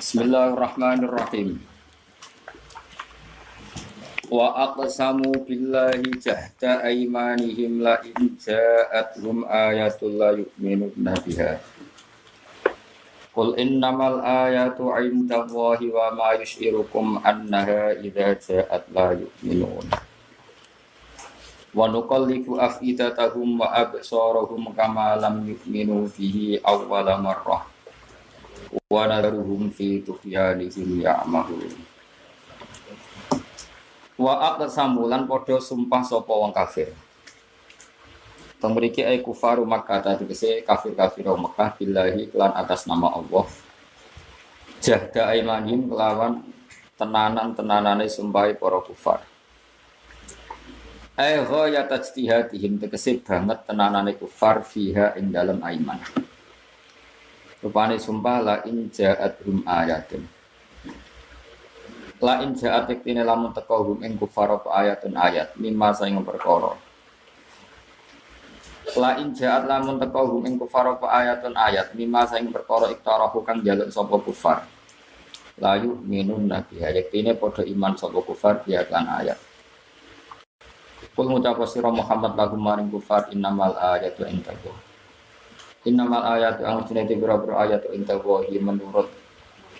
Bismillahirrahmanirrahim. Wa aqsamu billahi jahda aymanihim la in ja'atuhum ayatul la yu'minuna biha. Qul innamal ayatu 'indallahi wa ma yus'irukum annaha idza ja'at la yu'minun. Wa nuqallibu afidatahum wa absarahum kama lam yu'minu bihi awwala marrah. Wa nadharuhum fi tughyanihim ya'mahun. Wa aqsamu lan padha sumpah sapa wong kafir. Teng mriki ai kufaru Makkah tegese kafir-kafir Mekah billahi lan atas nama Allah. Jahda aimanihim kelawan tenanan-tenanane sumpahe para kufar. Ai ghayat ijtihadihim tegese banget tenanane kufar fiha ing dalem aiman. Rupane sumpah la in ja'athum ayatun. La in ja'at iktine lamun teka hum ing kufar apa ayatun ayat mimma saing perkara. La in ja'at lamun teka hum ing kufar apa ayatun ayat mimma saing perkara iktarahu kang njaluk sapa kufar. La yu'minun nabi iktine padha iman sapa kufar biya lan ayat. Kul ngucap sira Muhammad lahum maring kufar innamal ayatu indakum. Innamal ayatu angusine pira-pira ayat indakum menurut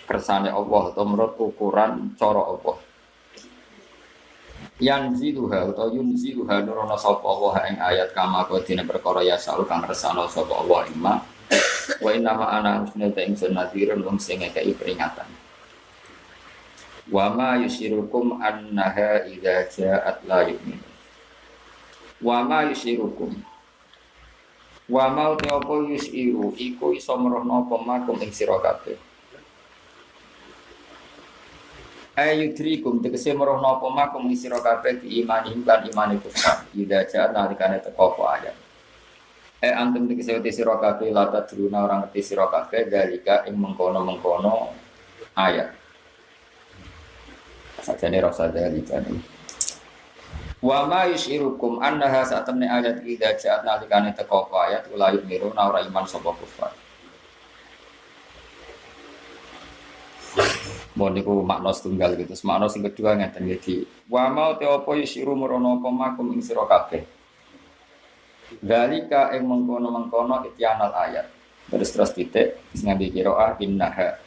kersane Allah atau menurut ukuran cara Allah. Yanziluha atau yunziluha nurono sapa Allah ing ayat kama kodine perkara ya saul kang kersane sapa Allah imma. Wa innama ana usne ta ingsun nadhirun wong sing ngekeki peringatan. Wa ma yusirukum annaha idza ja'at la yu'min. Wa ma yusirukum. Wa ma apa yusiru iku iso merohno apa makum ing sira kabeh. Ayudrikum tegese merohno apa makum ing sira kabeh di imani lan imane kufar. Idza ja'at nalikane teko apa ayat. Antum tegese te sira kabeh la tadruna orang ngerti sira kabeh dalika ing mengkono-mengkono ayat. Sajane rasa dalika nih. Wa ma yushirukum annaha satamne ayat idza ja'at nalikane teko apa ayat ulayut miruna ora iman sapa kufar. Mohon niku makna setunggal gitu. Makna sing kedua ngeten iki. Wa ma te apa yushiru merono apa makum ing sira kabeh. Dalika ing mengkono-mengkono ityanal ayat. Terus titik sing ngambil qiraah innaha.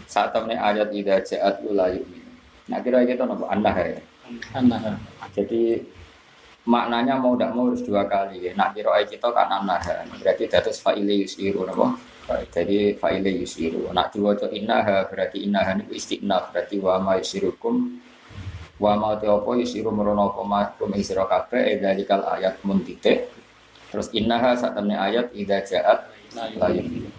Satamne ayat idza ja'at ulayut. Nah kira-kira itu napa annaha ya? Annaha. Jadi maknanya mau tidak mau harus dua kali ya. Nak kira kita kan annaha. Berarti dados fa'ile yusiru napa? Jadi fa'ile yusiru. Nak diwaca innaha berarti innaha niku istinaf berarti wa ma yusirukum wa ma ta'apa yusiru merono apa makum ing sira kabeh dalikal ayat mun titik. Terus innaha satamne ayat idza ja'at la yu'min.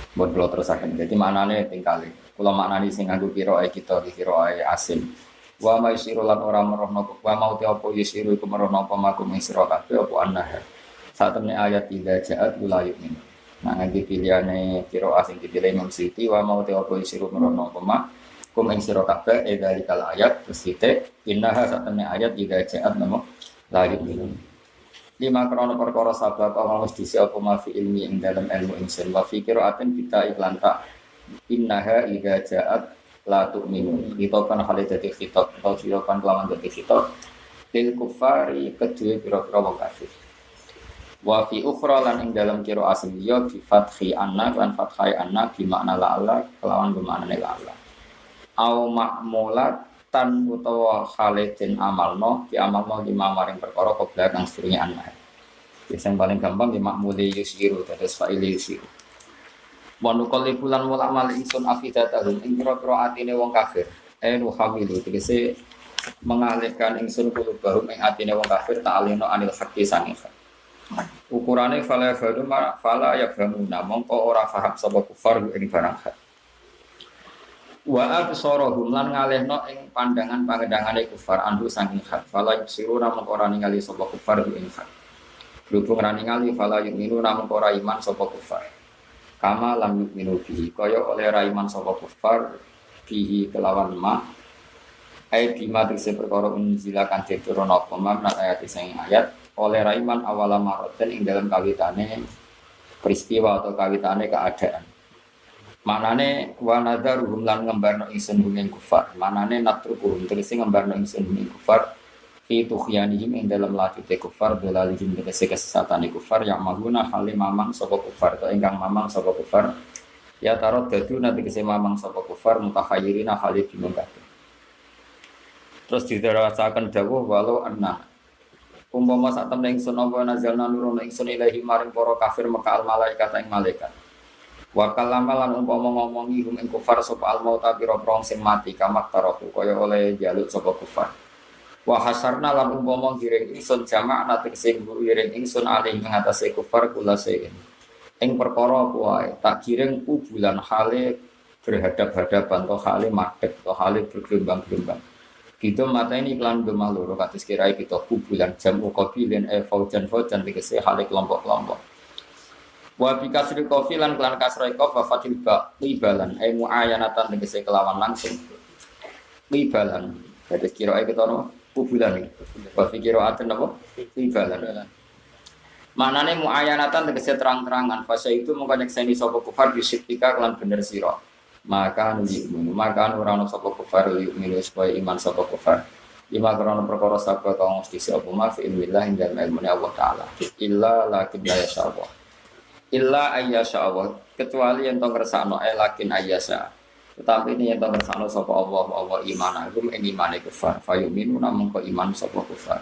Buat kalau terusakan, jadi maknanya tingkali. Kalau maknanya sing nganggo qiraah kita di qiraah asin. Wa ma yusiru lan ora merohno wa mau te apa yusiru iku merohno apa makum ing sira kabeh apa annaha. Satemene ayat idza ja'at la yu'min. Nah nganggo pilihane qiraah sing dipilih Imam Siti wa mau te apa yusiru merohno apa makum ing sira kabeh dalikal ayat terus titik innaha satemene ayat idza ja'at la yu'min. Lima krono perkara sabab awang wis disi apa mafi ilmi ing dalam ilmu insun wa fi qiraatin kita iklan tak innaha idza ja'at la tu'minu kita kan hale dadi khitab atau silakan kelawan dadi khitab lil kufari kedue pira-pira wong kafir wa fi ukhra lan ing dalam qiraah asliya bi fathi anna lan fathai anna bi makna la kelawan bermakna la au ma'mulat tan utawa khalidin amalno di amalno di maring perkara kobra kang sedurunge anah. Yang paling gampang di makmuli yusiru terus fa'ili yusiru. Wa nuqallibu lan wala amal insun afidatahum ing pira-pira atine wong kafir. Nu hawilu tegese mengalihkan ingsun kulubahum ing atine wong kafir ta'alino anil haqqi sangi. Ukurane fala yafhamuna mongko ora paham sapa kufar ing barang hak. Wa absarahum lan ngalehno ing pandangan-pandangane kufar andu saking hak. Fala yusiruna mongko ora ningali sapa kufar ing hak. Berhubung ora ningali fala yu'minuna mongko ora iman sapa kufar. Kama lam yu'minu bihi kaya oleh ora iman sapa kufar bihi kelawan ma. Ai bima tegese perkara unzila kan diturunna apa makna ayat sing ayat oleh raiman awala maroten ing dalam kawitane peristiwa atau kawitane keadaan. Manane wa nadzaruhum lan ngembarno ingsun ing kufar. Manane natrukuhum tegese ngembarno ingsun ing kufar fi tughyanihim ing dalam lacute kufar dolalihim tegese kesesatane kufar yang maguna halim mamang sapa kufar atau ingkang mamang sapa kufar. Ya tarot dadu nanti kese mamang sapa kufar mutahayyirina halid bingung kabeh. Terus didarasaken dawuh walau anna umpama sak temne ingsun apa nazalna nurun ingsun ilahi maring para kafir Mekah al malaikat ing malaikat. Wa kallama lan umpama ngomongi hum ing kufar sapa al mauta pira-pira sing mati kamak taroku kaya oleh jaluk sapa kufar. Wa hasarna lan umpama giring ingsun jamak nate sing giring ingsun alih ing atase kufar kula sein. Ing perkara kuwae tak kiring bulan hale berhadap-hadapan atau hale madhep atau hale bergelombang-gelombang. Kita mata ini iklan gemah loro kados kirai kita bulan jamu qabilin faujan tegese hale kelompok-kelompok. Wa bi kasri qafilan kelan kasrai qaf wa fatil ba libalan muayanatan tegese kelawan langsung. Libalan. Dadi kirai kita no bulan iki. Wa fi qiraatin napa? Libalan. Manane muayanatan tegese terang-terangan fase itu mongko nyekseni sapa kufar disiptika kelan bener sira maka nuyu'minu maka ora ana sapa kufar yu'minu supaya iman sapa kufar lima krana perkara sabda kang mesti sapa ma fi ilmillah ing dalem ilmune Allah taala illa lakin la yasha illa ayyasha Allah kecuali yen to kersakno lakin ayyasha tetapi ini yen to kersakno sapa Allah imanahum ing imane kufar fayu'minu namung kok iman sapa kufar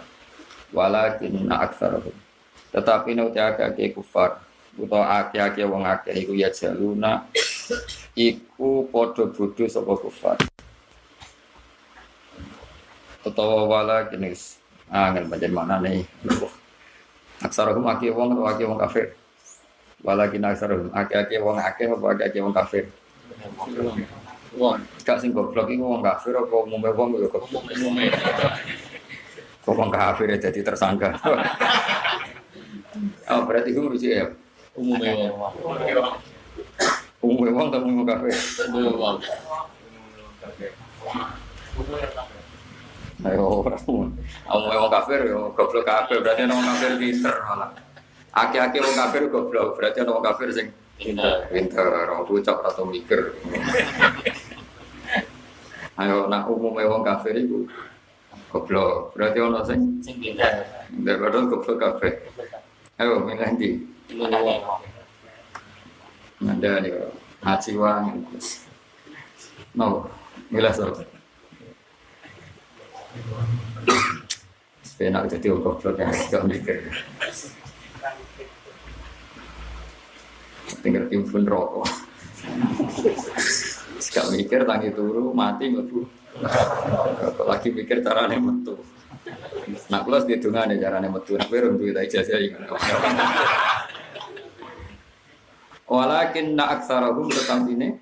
walakin aktsaruhum tetapi nek akeh kufar utawa akeh wong akeh iku ya jaluna iku padha bodho sapa kufar utawa wala kinis angel pancen maknane aksarohum akeh wong utawa akeh wong kafir walakin aksarohum akeh wong akeh apa akeh wong kafir wong gak sing goblok iku wong kafir apa umume wong yo umume kok wong kafir jadi tersangka. Oh berarti itu merujuk ya? Umumnya wong atau umum kafe? Umumnya wong. Ayo umumnya wong kafir yo goblok kafe berarti wong kafir pinter malah. Aki-aki wong kafir goblok berarti wong kafir sing pinter, wong bocah atau mikir. Ayo nak umumnya wong kafir itu goblok berarti ono sing pinter. Daripada goblok kafe. Ayo milih di mana ada nih haji wang no milih so enak jadi goblok yang gak mikir tinggal timbun rokok gak mikir tangi turu mati ngebu lagi mikir caranya metu. Nak kelas di tengah nih caranya metu, nak berung duit ijazah ini. Walakin nak aksarahum tetap ini,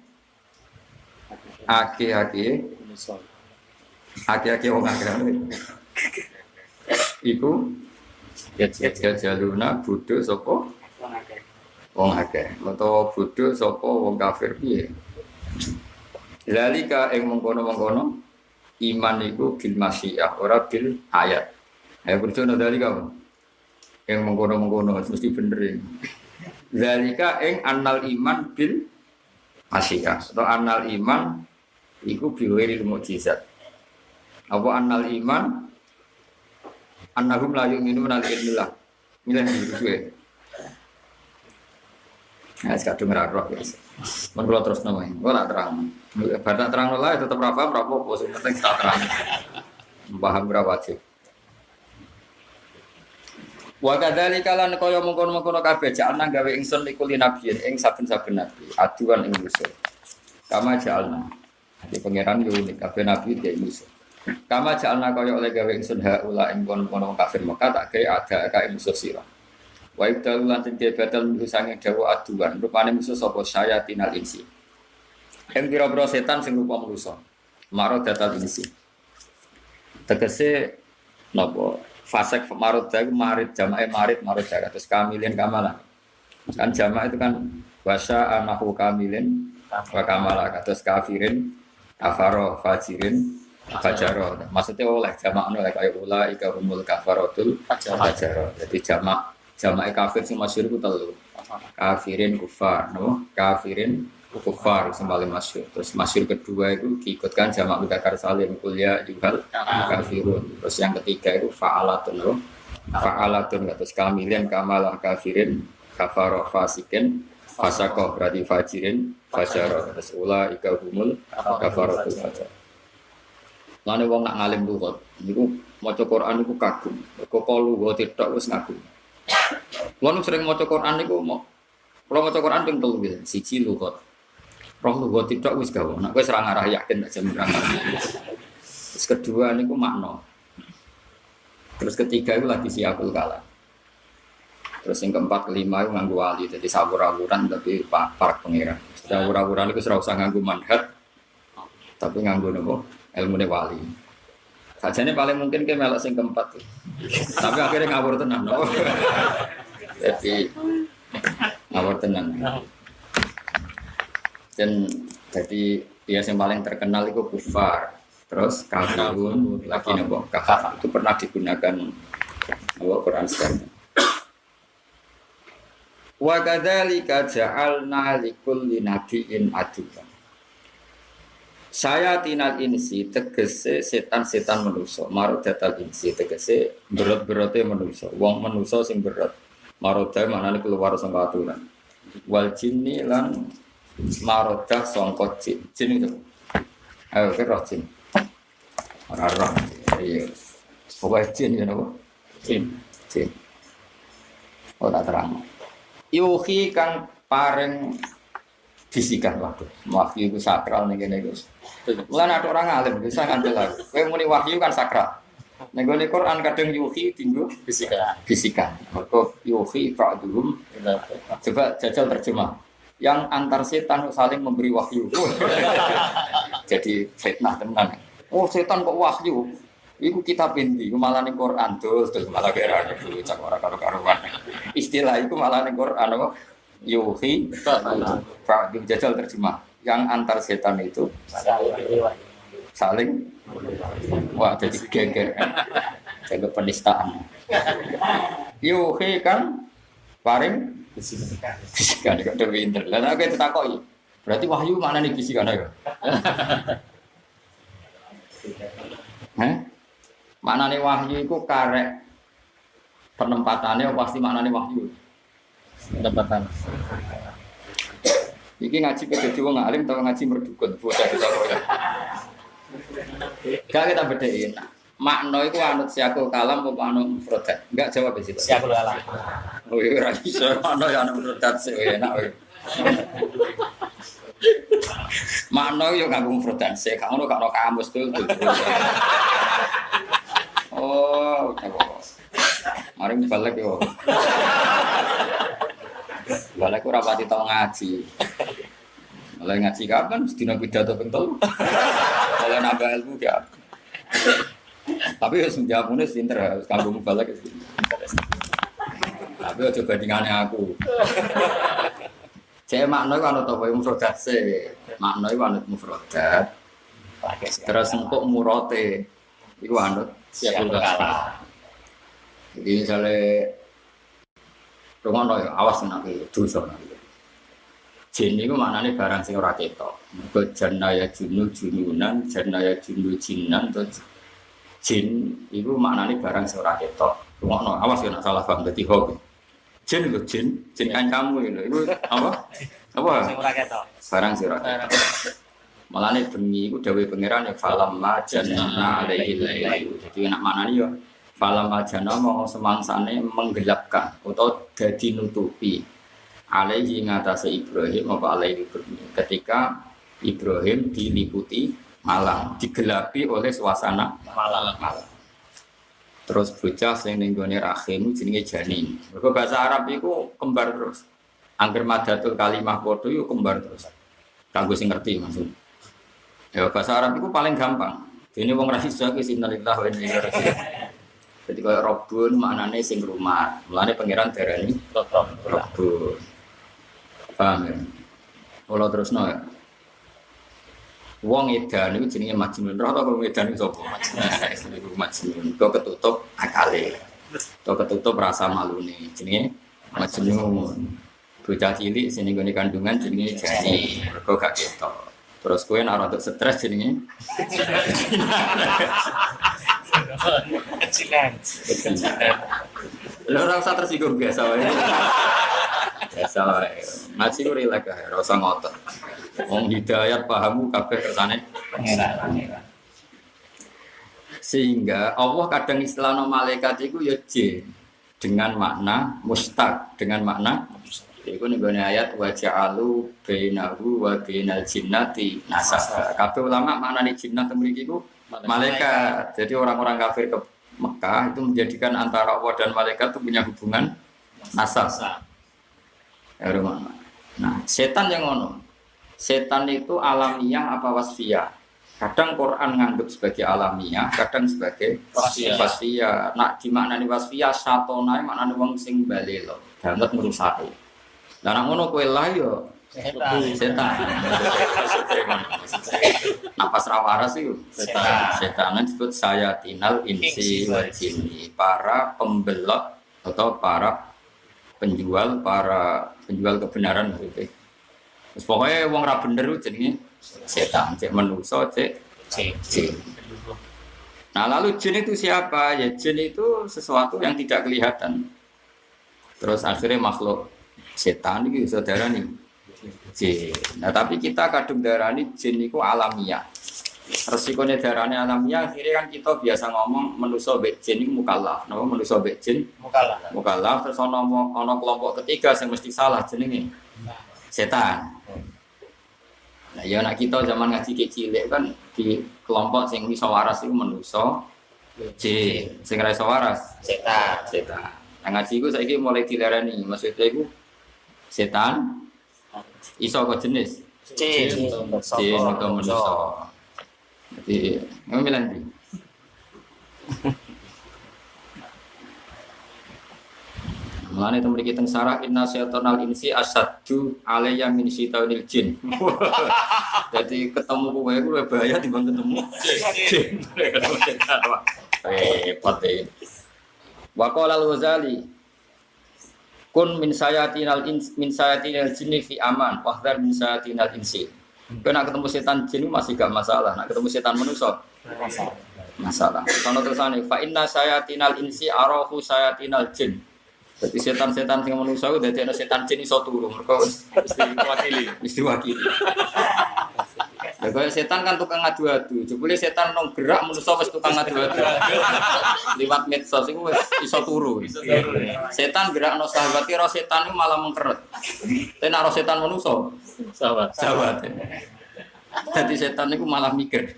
aki-aki orang akhirat. Iku jaluna budu sopo, wong akeh, atau budu sopo wong kafir piye. Lalika ing mengkono iman iku bil masyiah ora bil ayat. Ayo percaya dari kamu. Yang mengkono mesti bener. Zalika ing annal iman bil masyiah atau annal iman iku biwiril mukjizat. Apa annal iman annahum la yu'minuna billah. Milih iki. Nah, sekarang ngerarok ya. Menurut terus namanya, gue tak terang. Pada terang lah tetap berapa posisi penting tak terang. Paham berapa wajib. Wa kadzalika lan kaya mengkono-mengkono kabeh jalna gawe ingsun likuli nabiyin ing saben-saben nabi aduan ing musuh. Kama jalna. Di pangeran yo unik kabeh nabi dia musuh. Kama jalna kaya oleh gawe ingsun haula ing kono-kono kafir maka tak gawe ada ka musuh sira. Wa ibdal lan tidhe batal sange dawa aduan rupane musuh sapa syayatinal insi. Ing pira-pira setan sing rupa manusa. Marad datal insi. Tegese napa fasek marad jago marid jamae marid jaga terus kamilin kamala. Kan jama' itu kan wasa anahu kamilin wa kamala terus kafirin kafaro fajirin fajaro. Maksudnya oleh jamak oleh kayak ula ika humul kafarotul fajaro. Jadi jamak kafir sing masyhur ku telu. Kafirin kufar, no? Kafirin kufar sembali masyhur. Terus masyhur kedua itu diikutkan jamak mudzakkar salim kuliah juga kafirun. Terus yang ketiga itu fa'alatun, no? Fa'alatun terus kamilin kamalah kafirin kafaro fasikin fasaqah berarti fajirin fajaro. Terus ula ika humul kafarotul fajar. Lane wong nak ngalim lughat niku maca Quran niku kagum. Kok lughat tok wis ngagum. Kulo sering maca Quran niku kulo maca Quran ping 3 nggih. Siji lughat. Roh lughat tok wis gawe. Nek wis ora ngarah yakin nek jam ngarah. Terus kedua niku makna. Terus ketiga itu lagi siapul kalam. Terus yang keempat kelima itu nganggu wali. Jadi sabur-aburan tapi para pengira. Sabur-aburan itu serau usah nganggu manhat. Tapi nganggu nopo ilmu wali. Sajane paling mungkin ke melok sing keempat. Tapi akhirnya ngawur tenan no. Jadi ngawur tenan. Dan jadi dia yang paling terkenal itu kufar. Terus kafirun lagi nopo kafir itu pernah digunakan nopo Quran sekali. Wa kadzalika ja'alna likulli nabiyyin aduwwan. Saya tinal insi tegese setan-setan manusa, marodatal insi tegese berat-berate manusa, wong manusa sing berat. Maroda maknane keluar saka aturan. Wal jinni lan marodah sangka jin. Jin itu. Ayo kira jin. Ora iya. Pokoke jin ya napa? Jin. Oh tak terang. Yuhi kang paring bisikan waktu. Wahyu itu sakral ning kene Gus. Mulane ada orang alim bisa ngandel aku. Kowe muni wahyu kan sakral. Ning gone Quran kadang yuhi tinggu bisikan. Mergo yuhi fa'dhum. Coba jajal terjemah. Yang antar setan saling memberi wahyu. Jadi fitnah tenan. Oh setan kok wahyu? Iku kitab endi? Iku malah ning Quran terus malah kira dulu cak ora karo-karuan. Istilah iku malah ning Quran apa? Yuhi fa'dhum jajal terjemah. Yang antar setan itu saling wah jadi geger jaga penistaan. Yuhi kan paring bisikan kok dewe pinter. Lah aku ditakoki. Berarti wahyu mana nih bisikan ayo? Mana nih wahyu itu karek penempatannya pasti mana nih wahyu? Penempatan. Iki ngaji jadi wong alim atau ngaji merdukun bocah kita kok. Gak kita bedain. Makna itu anut siakul kalam apa anut mufradat? Enggak jawab di situ. Siakul kalam. Oh iya ora iso makna ya anut mufradat sih enak kowe. Makna yo kanggo mufradat sih, gak ono kamus tuh. Oh, mari balik yo. Balik ora pati tau ngaji. Mulai ngaji kapan? Sedina pidato ping 3. Mulai nambah ilmu ya. Tapi ya senjamune pinter harus kanggo mubalak. Tapi aja bandingane aku. Cek makna iku anut apa mufradat se. Makna iku anut mufradat. Terus engkok murate iku anut siapul kalam. Jadi misalnya rungono ya awas nek dosa nek. Jin niku maknane barang sing ora ketok. Mergo jannaya jununan, jannaya jinan terus jin iku maknane barang sing ora ketok. Rungono awas ya nek salah paham dadi hoax. Jin iku jin kancamu iku apa? Apa? Sing ora ketok. Barang sing ora ketok. Malane bengi iku dawuh pangeran ya falam majana alaihi lailu. Jadi nek maknane ya falam majana mau semangsane menggelapkan atau dadi nutupi alaihi ngatasé Ibrahim apa alaihi ketika Ibrahim diliputi malam, digelapi oleh suasana malam. Terus bocah sing ning gone rahim jenenge janin. Mergo bahasa Arab iku kembar terus. Angger madatul kalimah padha yo kembar terus. Kanggo sing ngerti maksud. Ya bahasa Arab iku paling gampang. Dene wong ra iso ki innalillahi wa inna ilaihi raji'un. Jadi kaya Rabbun maknane sing rumah. Mulane pangeran darani Rabbun. Paham ya? Kalau terusno ya. Wong edan niku jenenge majnun. Roh ta wong edan iku sapa? Niku majnun. Kok ketutup akale. Kok ketutup rasa malune. Jenenge majnun. Bocah cilik sing nggone kandungan jenenge jani. Mergo gak ketok. Terus kowe nek ora untuk stres jenenge Kecilan. lho ora usah tersinggung biasa wae. Biasa wae. Ngaji ku rileks ae, ora usah ngotot. Wong hidayat pahamu kabeh kersane Pangeran. Sehingga Allah kadang istilahno malaikat iku ya jin dengan makna mustaq, dengan makna iku ning gone ayat wa ja'alu bainahu wa bainal jinnati nasaba. Kabeh ulama maknane jinnah mriki iku malaikat. Jadi orang-orang kafir ke Mekah itu menjadikan antara Allah dan malaikat itu punya hubungan nasab. Ya, nah, setan yang ngono. Setan itu alamiah apa wasfiyah? Kadang Quran nganggep sebagai alamiah, kadang sebagai wasfiyah. Nak dimaknani wasfiyah satona maknane wong sing balelo, banget ngrusake. Lah nek ngono kowe lah yo setan. Napas ra waras iku. Setan disebut sayatinal insi wal jinni, para pembelot atau para penjual kebenaran gitu. Terus pokoknya wong ra bener jenenge setan, cek manusa, cek jin. Nah, lalu jin itu siapa? Ya jin itu sesuatu yang tidak kelihatan. Terus akhirnya makhluk setan iki saudara nih. Jin. Nah, tapi kita kadung darani jin itu alamiah. Resikone darane alamiah akhirnya kan kita biasa ngomong manusa mbek jin iku mukallaf. Napa manusa mbek jin? Mukallaf. Terus ana kelompok ketiga yang mesti salah jenenge setan. Nah, ya nak kita zaman ngaji cilik kan di kelompok sing iso waras iku manusa, jin. Sing ora iso waras setan. Nah, ngaji iku saiki mulai dilarani, maksudnya iku setan iso kok jenis jin atau manusa. Jadi, ngomong lagi. Mulane itu mriki teng sarah inna syaitonal insi asaddu alayya min syaitonil jin. Jadi ketemu kowe iku luwih bahaya dibanding ketemu jin. Repot e. Wa qala al-Ghazali kun min sayatinal jinni fi aman wahdar min sayatinal insi. Kena ketemu setan jin masih gak masalah, nak ketemu setan manusia masalah. Sono tersane fa inna sayatinal insi arahu sayatinal jin. Jadi setan-setan sing manusia itu dadi ana setan jin iso turu, mergo mesti wakili. Lah kaya setan kan tukang adu-adu. Jebule setan nang gerak manusia wis tukang adu-adu. Liwat medsos iku wis iso turu. Setan gerakno sahabat kira setan iku malah mengkeret. Tapi nek setan manusia sahabat. Dadi setan iku malah mikir.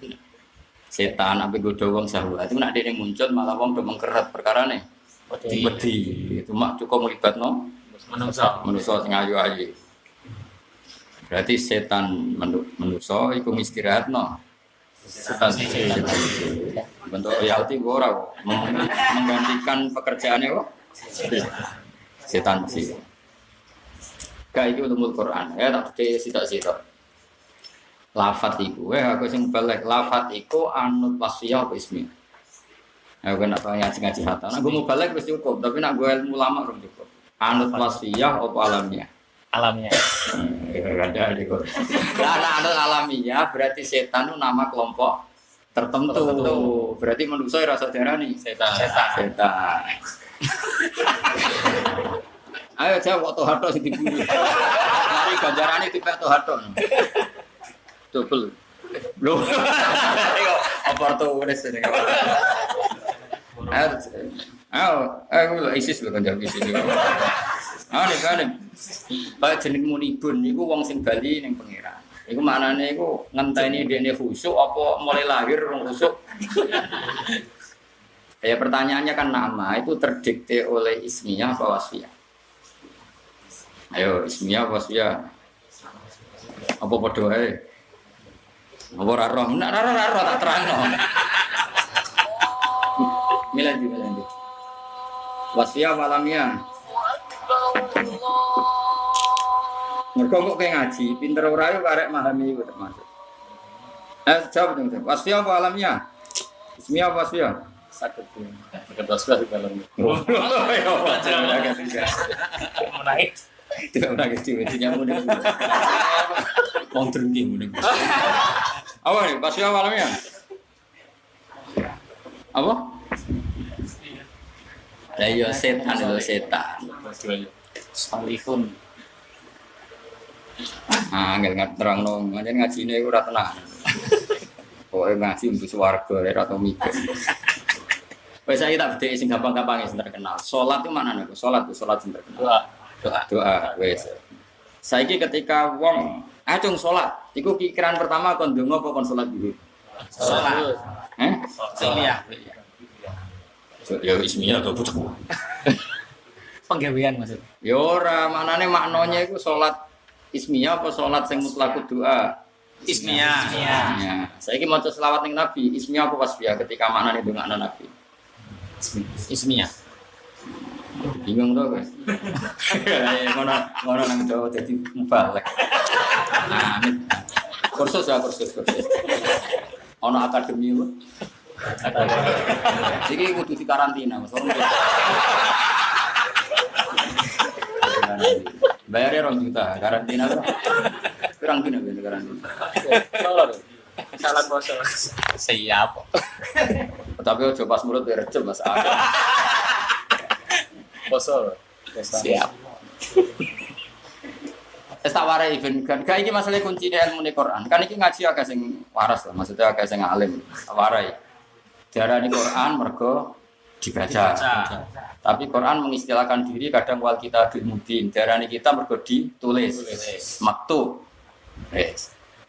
Setan ambek godho wong sahabat iku nek dene muncul malah wong do mengkeret perkarane. Wedi itu mak cukup melibatno manusia sing ayu-ayu. Berarti setan manusia iku istirahatno. Setan bentuk royalti ora kok menggantikan pekerjaannya kok. Setan sih. Kayak itu ulumul Quran. Ya tak sitok-sitok. Lafat iku aku sing balik lafat iku anut wasiyah apa ismi. Aku nak tanya ngaji hatta. Nak gue mau balik wis cukup, tapi nak gue ilmu lama belum cukup. Anut wasfiyah apa alamiah? Alamiah. Ada di kok. Lah anut alamiah berarti setan itu nama kelompok tertentu. Berarti manusia rasa darani setan. Ayo jawab to hato sing diburu. Mari ganjarane tipe to hato. Double. Belum. Apa tuh wes ini? Ayo, ISIS lho kan jawab ISIS. Ane. Bae jeneng munibun niku wong sing bali ning pangeran. Iku maknane iku ngenteni dene khusuk apa mulai lahir wong khusuk. Ya pertanyaannya kan nama itu terdikte oleh ismiyah apa wasfiyah? Ayo ismiyah apa wasfiyah? Apa padha wae? Apa ora roh? Nek ora tak terangno. Milandi. Wasfiyah malamnya. Mergo kok kayak ngaji, pinter ora yo karek memahami iku termasuk. Jawab dong. Wasfiyah apa alamiah? Ismiyah apa wasfiyah? Sakit tuh. Sakit wasfiyah di dalamnya. Menaik. Tidak pernah kecil, itu mudik. Wong drinking mudik. Apa nih? Wasfiyah apa alamiah? Apa? Lah iya setan itu setan. Salihun. Angel terang nong, ngaji ini ora tenang. Pokoknya ngaji untuk swarga, ora tau mikir. Wes saya tak bedheki sing gampang-gampang sing terkenal. Salat itu mana niku? Salat sing terkenal. Doa. Wes. Saiki ketika wong acung salat, iku pikiran pertama kon ndonga apa kon salat dulu? Salat. Ismiyah. Ya ismiyah to pucuk. Penggawean maksud. Ya ora, maknane maknanya iku salat ismiyah apa salat sing mutlak doa? Ismiyah. Ya, saiki maca selawat ning Nabi, ismiyah apa wasfiyah ketika maknane ndongakno Nabi? Ismiyah. Bingung to, guys. Ngono nang Jawa dadi mubalek. Kursus. Ono akademi lho. Iki kudu di karantina, Mas. Bayarnya 2 juta, karantina berapa? Kurang gini karantina. Salat poso. Siap. Tapi ojo pas mulut ya recep Mas. Poso. Siap. Tak warai ben kan iki masalah kunci ilmu Quran. Kan iki ngaji agak sing waras lah, maksudnya agak sing alim. Warai. Diarani Quran mergo dibaca. Tapi Quran mengistilahkan diri kadang wal kita bil mubin. Diarani kita mergo ditulis. Maktub.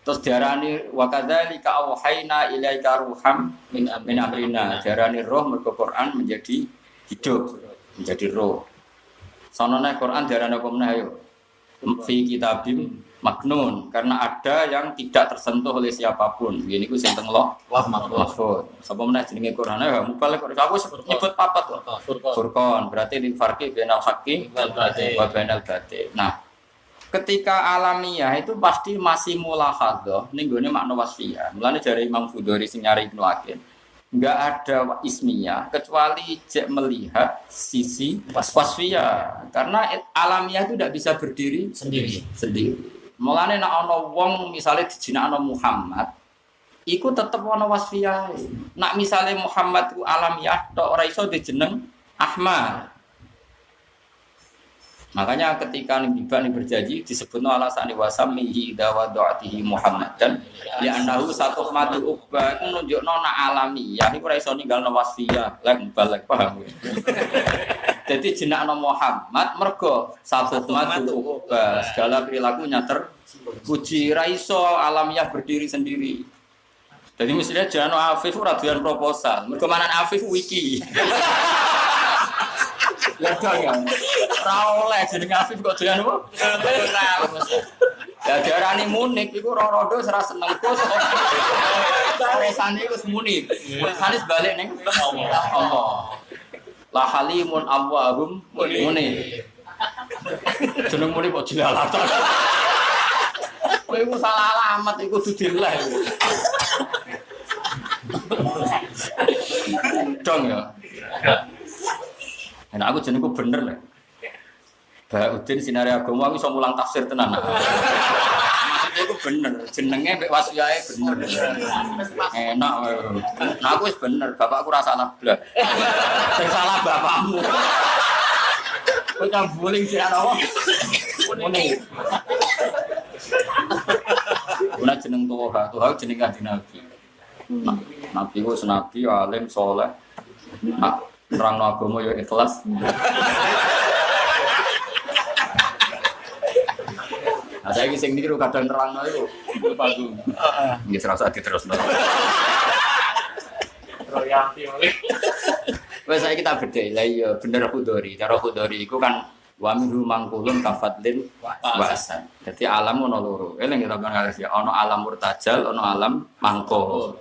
Terus diarani wa kadzalika auhayna ilaika ruham min amrina. Diarani roh mergo Quran menjadi hidup, menjadi roh. Sanane Quran diarani apa meneh ayo? Fi kitabim maknun karena ada yang tidak tersentuh oleh siapapun. Gini ku sing teng loh mahfuz. Sapa meneh jenenge Quran ya mubalek kok aku nyebut papat kok. Furqan berarti lil farqi bainal haqqi wa bainal batil. Nah, ketika alamiah itu pasti masih mulahadzah ning gone makna wasfiyah. Mulane jare Imam Fudori sing nyari Ibnu Aqil, enggak ada ismiyah kecuali cek melihat sisi wasfiyah karena alamiah itu tidak bisa berdiri sendiri. Mulane nek ana wong misale dijinakno Muhammad iku tetep ana wasfiyah. Nek misale Muhammad ku alamiah tok ora iso dijeneng Ahmad. Makanya ketika Nabi berjanji disebutno alasani wasamihi dawadatihi Muhammadan ya annahu satu matu ubba nunjukno nak alamiah iku ora iso ninggalno wasfiyah lek balik paham. Jadi jenakno Muhammad mergo satu matu ubba segala perilakunya terpuji ra iso alamiah berdiri sendiri. Jadi mestinya jangan Afif ora doyan proposal. Mergo manan Afif wiki. Ledang ya. Ora oleh jeneng Afif kok doyan apa? Ya diarani munik iku rorodo ora seneng Gus. Resane iku munik. Halis balik ning Allah. La halimun awwahum munik. Jeneng munik kok jilalatan. Kowe iku salah alamat iku dudileh. Dong ya. Nah aku jenengku bener lah. Baudin sinari agama aku iso mulang tafsir tenan. Maksudnya aku bener, jenenge mbek wasfiyahe bener. Enak wae. Nah aku wis bener, bapakku ora salah blas. Sing salah bapakmu. Kowe cambuling sik ana apa? Muni. Kuna jeneng Tuha jeneng Kanjeng Nabi. Nabi ku senabi alim saleh. Terang agama ya ikhlas. Nah saya sing niru kadang terangno iku panggung. Nggih serasa diterusno. Royalti oleh. Wes saiki kita bedhe. Lah iya bener Khudori. Cara Khudori iku kan wa minhu mangkulun kafadlin wasan. Dadi alam ono loro. Eling kita kan ya ono alam murtajal, ono alam mangko.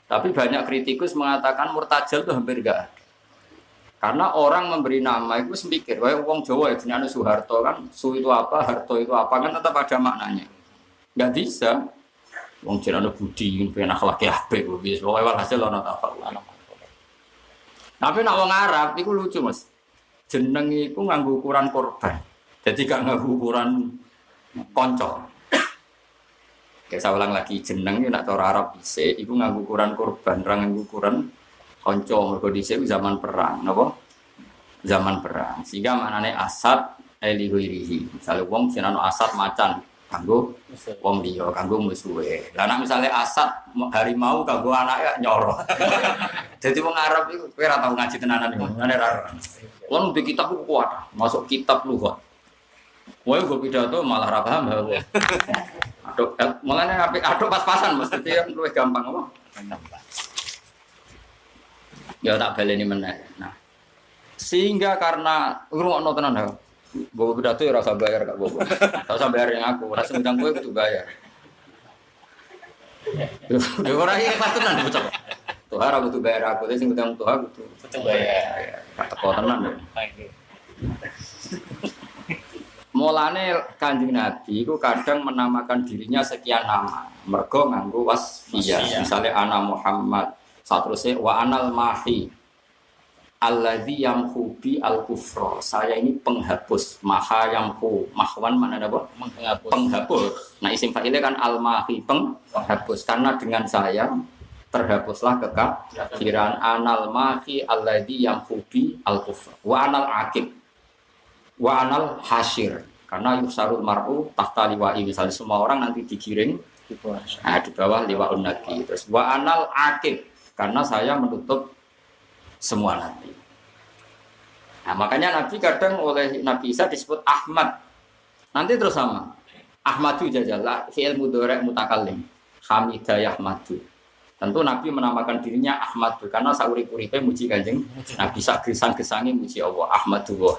Tapi banyak kritikus mengatakan murtajal itu hampir enggak ada. Karena orang memberi nama itu semikir, kayak wong Jawa ya jenenge Soeharto kan, Su itu apa, Harto itu apa kan tetap ada maknanya. Enggak bisa. Wong jin ana budi, pengen akhlak apik wis pokoke walhasil ana tafawul. Tapi nak wong Arab iku lucu, Mas. Jeneng iku nganggo ukuran korban. Jadi gak nganggo ukuran kanca. Kayak saya ulang lagi jeneng nak cara Arab dhisik iku nganggo ukuran korban, ra nganggo ukuran kanca. Mergo dhisik zaman perang, napa? Zaman perang. Sehingga maknane asad eli huirihi. Misale wong jeneng asad macan kanggo wong liya, kanggo musuhe. Lah nek misale asad harimau kanggo anake nyoro. Jadi wong Arab iku kowe ora tau ngaji tenanan iku. Ngene ra. Wong di kitab ku kuat, masuk kitab lughat. Kowe go pidato malah ra paham. Aduh, mulane apik aduh pas-pasan Mas. Dadi luwih gampang apa? Ya tak baleni meneh. Nah. Sehingga karena ngrungokno tenan ha. Bawa pidato ya rasa bayar gak bawa. Tak usah bayar yang aku, rasa ngundang kowe kudu bayar. Ya ora iki pas tenan bocah. Tuh ora kudu bayar aku, sing ngundang tuh aku kudu bayar. Teko tenan. Mulane Kanjeng Nabi iku kadang menamakan dirinya sekian nama. Mergo nganggo wasfiyah. Misale ana Muhammad, saterusé wa anal mahi. Alladzi yamhu bi al-kufra. Saya ini penghapus. Maha yamhu. Mahwan mana apa? Menghapus. Penghapus. Nah isim fa'ilnya kan al-mahi, penghapus. Karena dengan saya terhapuslah kekafiran. Anal mahi alladzi yamhu bi al-kufra. Wa anal aqib. Wa anal hasyir. Karena yusarul mar'u tahta liwa'i. Misalnya semua orang nanti digiring di bawah liwa'un nabi. Terus wa anal aqib. Karena saya menutup semua nabi. Nah, makanya nabi kadang oleh Nabi Isa disebut Ahmad. Nanti terus sama. Ahmadu jajalla fi'il mudhari' mutakallim. Hamidayah Ahmadu. Tentu Nabi menamakan dirinya Ahmad karena sauri-uripe muji Kanjeng Nabi sak gesang-gesange muji Allah Ahmadu wa.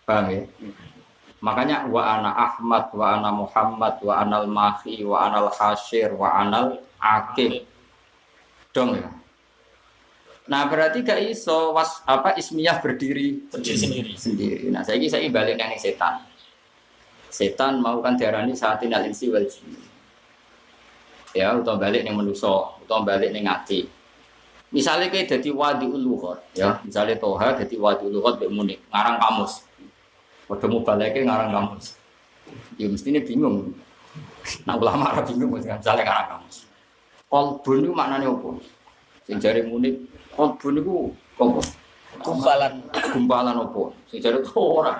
Paham ya? Makanya wa ana Ahmad wa ana Muhammad wa anal mahi wa anal hasyir wa anal aqib. Dong ya. Nah berarti gak iso ismiyah berdiri sendiri. Nah saya balik yang setan. Setan mau kan diarani saatin al-insi wal jin. Ya utawa balik yang manusa, utawa balik yang ati. Misalnya kayak jadi wadiul lughat, ya misalnya Toha jadi wadiul lughat mbek Munik ngarang kamus. Padha mubaleke ngarang kamus. Ya mestine bingung. Nah ulama ora bingung misalnya ngarang kamus. Qalbun itu maknane opo? Sing jare Munik Qalbun itu gumpalan opo? Sing jare ora.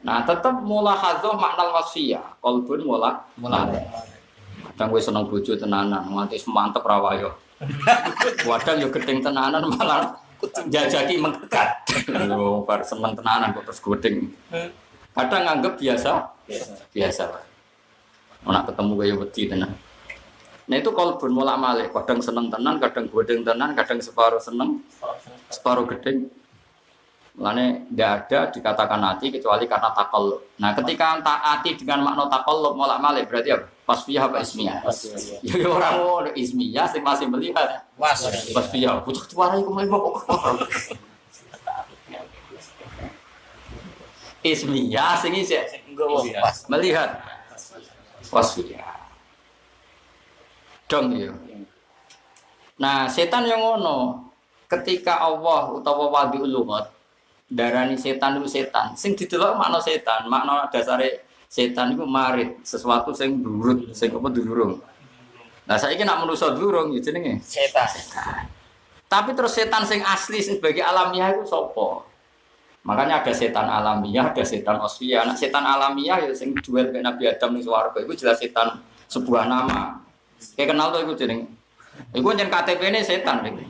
Nah, tetap mulahadzah makna wasfiyah. Qalbun mulah. Kadang kowe seneng bojo tenanan, nganti mantep ra wayo. Kadang yo gedeng tenanan malah jajaki mengkegat. Yo bar seneng tenanan kok terus gedeng. Kadang nganggep biasa. Ora ketemu kaya wedi tenan. Nah itu qalbun mulak malik, kadang seneng tenan, kadang gedeng tenan, kadang separuh seneng, separuh gedeng. Mulane tidak ada dikatakan hati kecuali karena takallub. Nah ketika hati dengan makna takallub mulak malik berarti apa? Wasfiyah apa ismiyah? Ya orang ngono ismiyah sing masih melihat. Wasfiyah. Pucuk tuarai ku mlebu kok. Ismiyah sing isih melihat. Wasfiyah. Dong ya. Nah, setan yang ngono ketika Allah utawa wadiul lughat darani setan itu setan. Sing didelok makna setan, makna dasare setan itu marid, sesuatu sing durut, sing apa durung. Nah, saiki nak manusa durung ya jenenge setan. Tapi terus setan sing asli sebagai alamiah itu sapa? Makanya ada setan alamiah, ada setan wasfiyah. Nah, setan alamiah ya sing duel mek Nabi Adam ning swarga itu jelas setan sebuah nama. Kayak kenal tuh iku jeneng. Iku njen KTP-ne setan iki.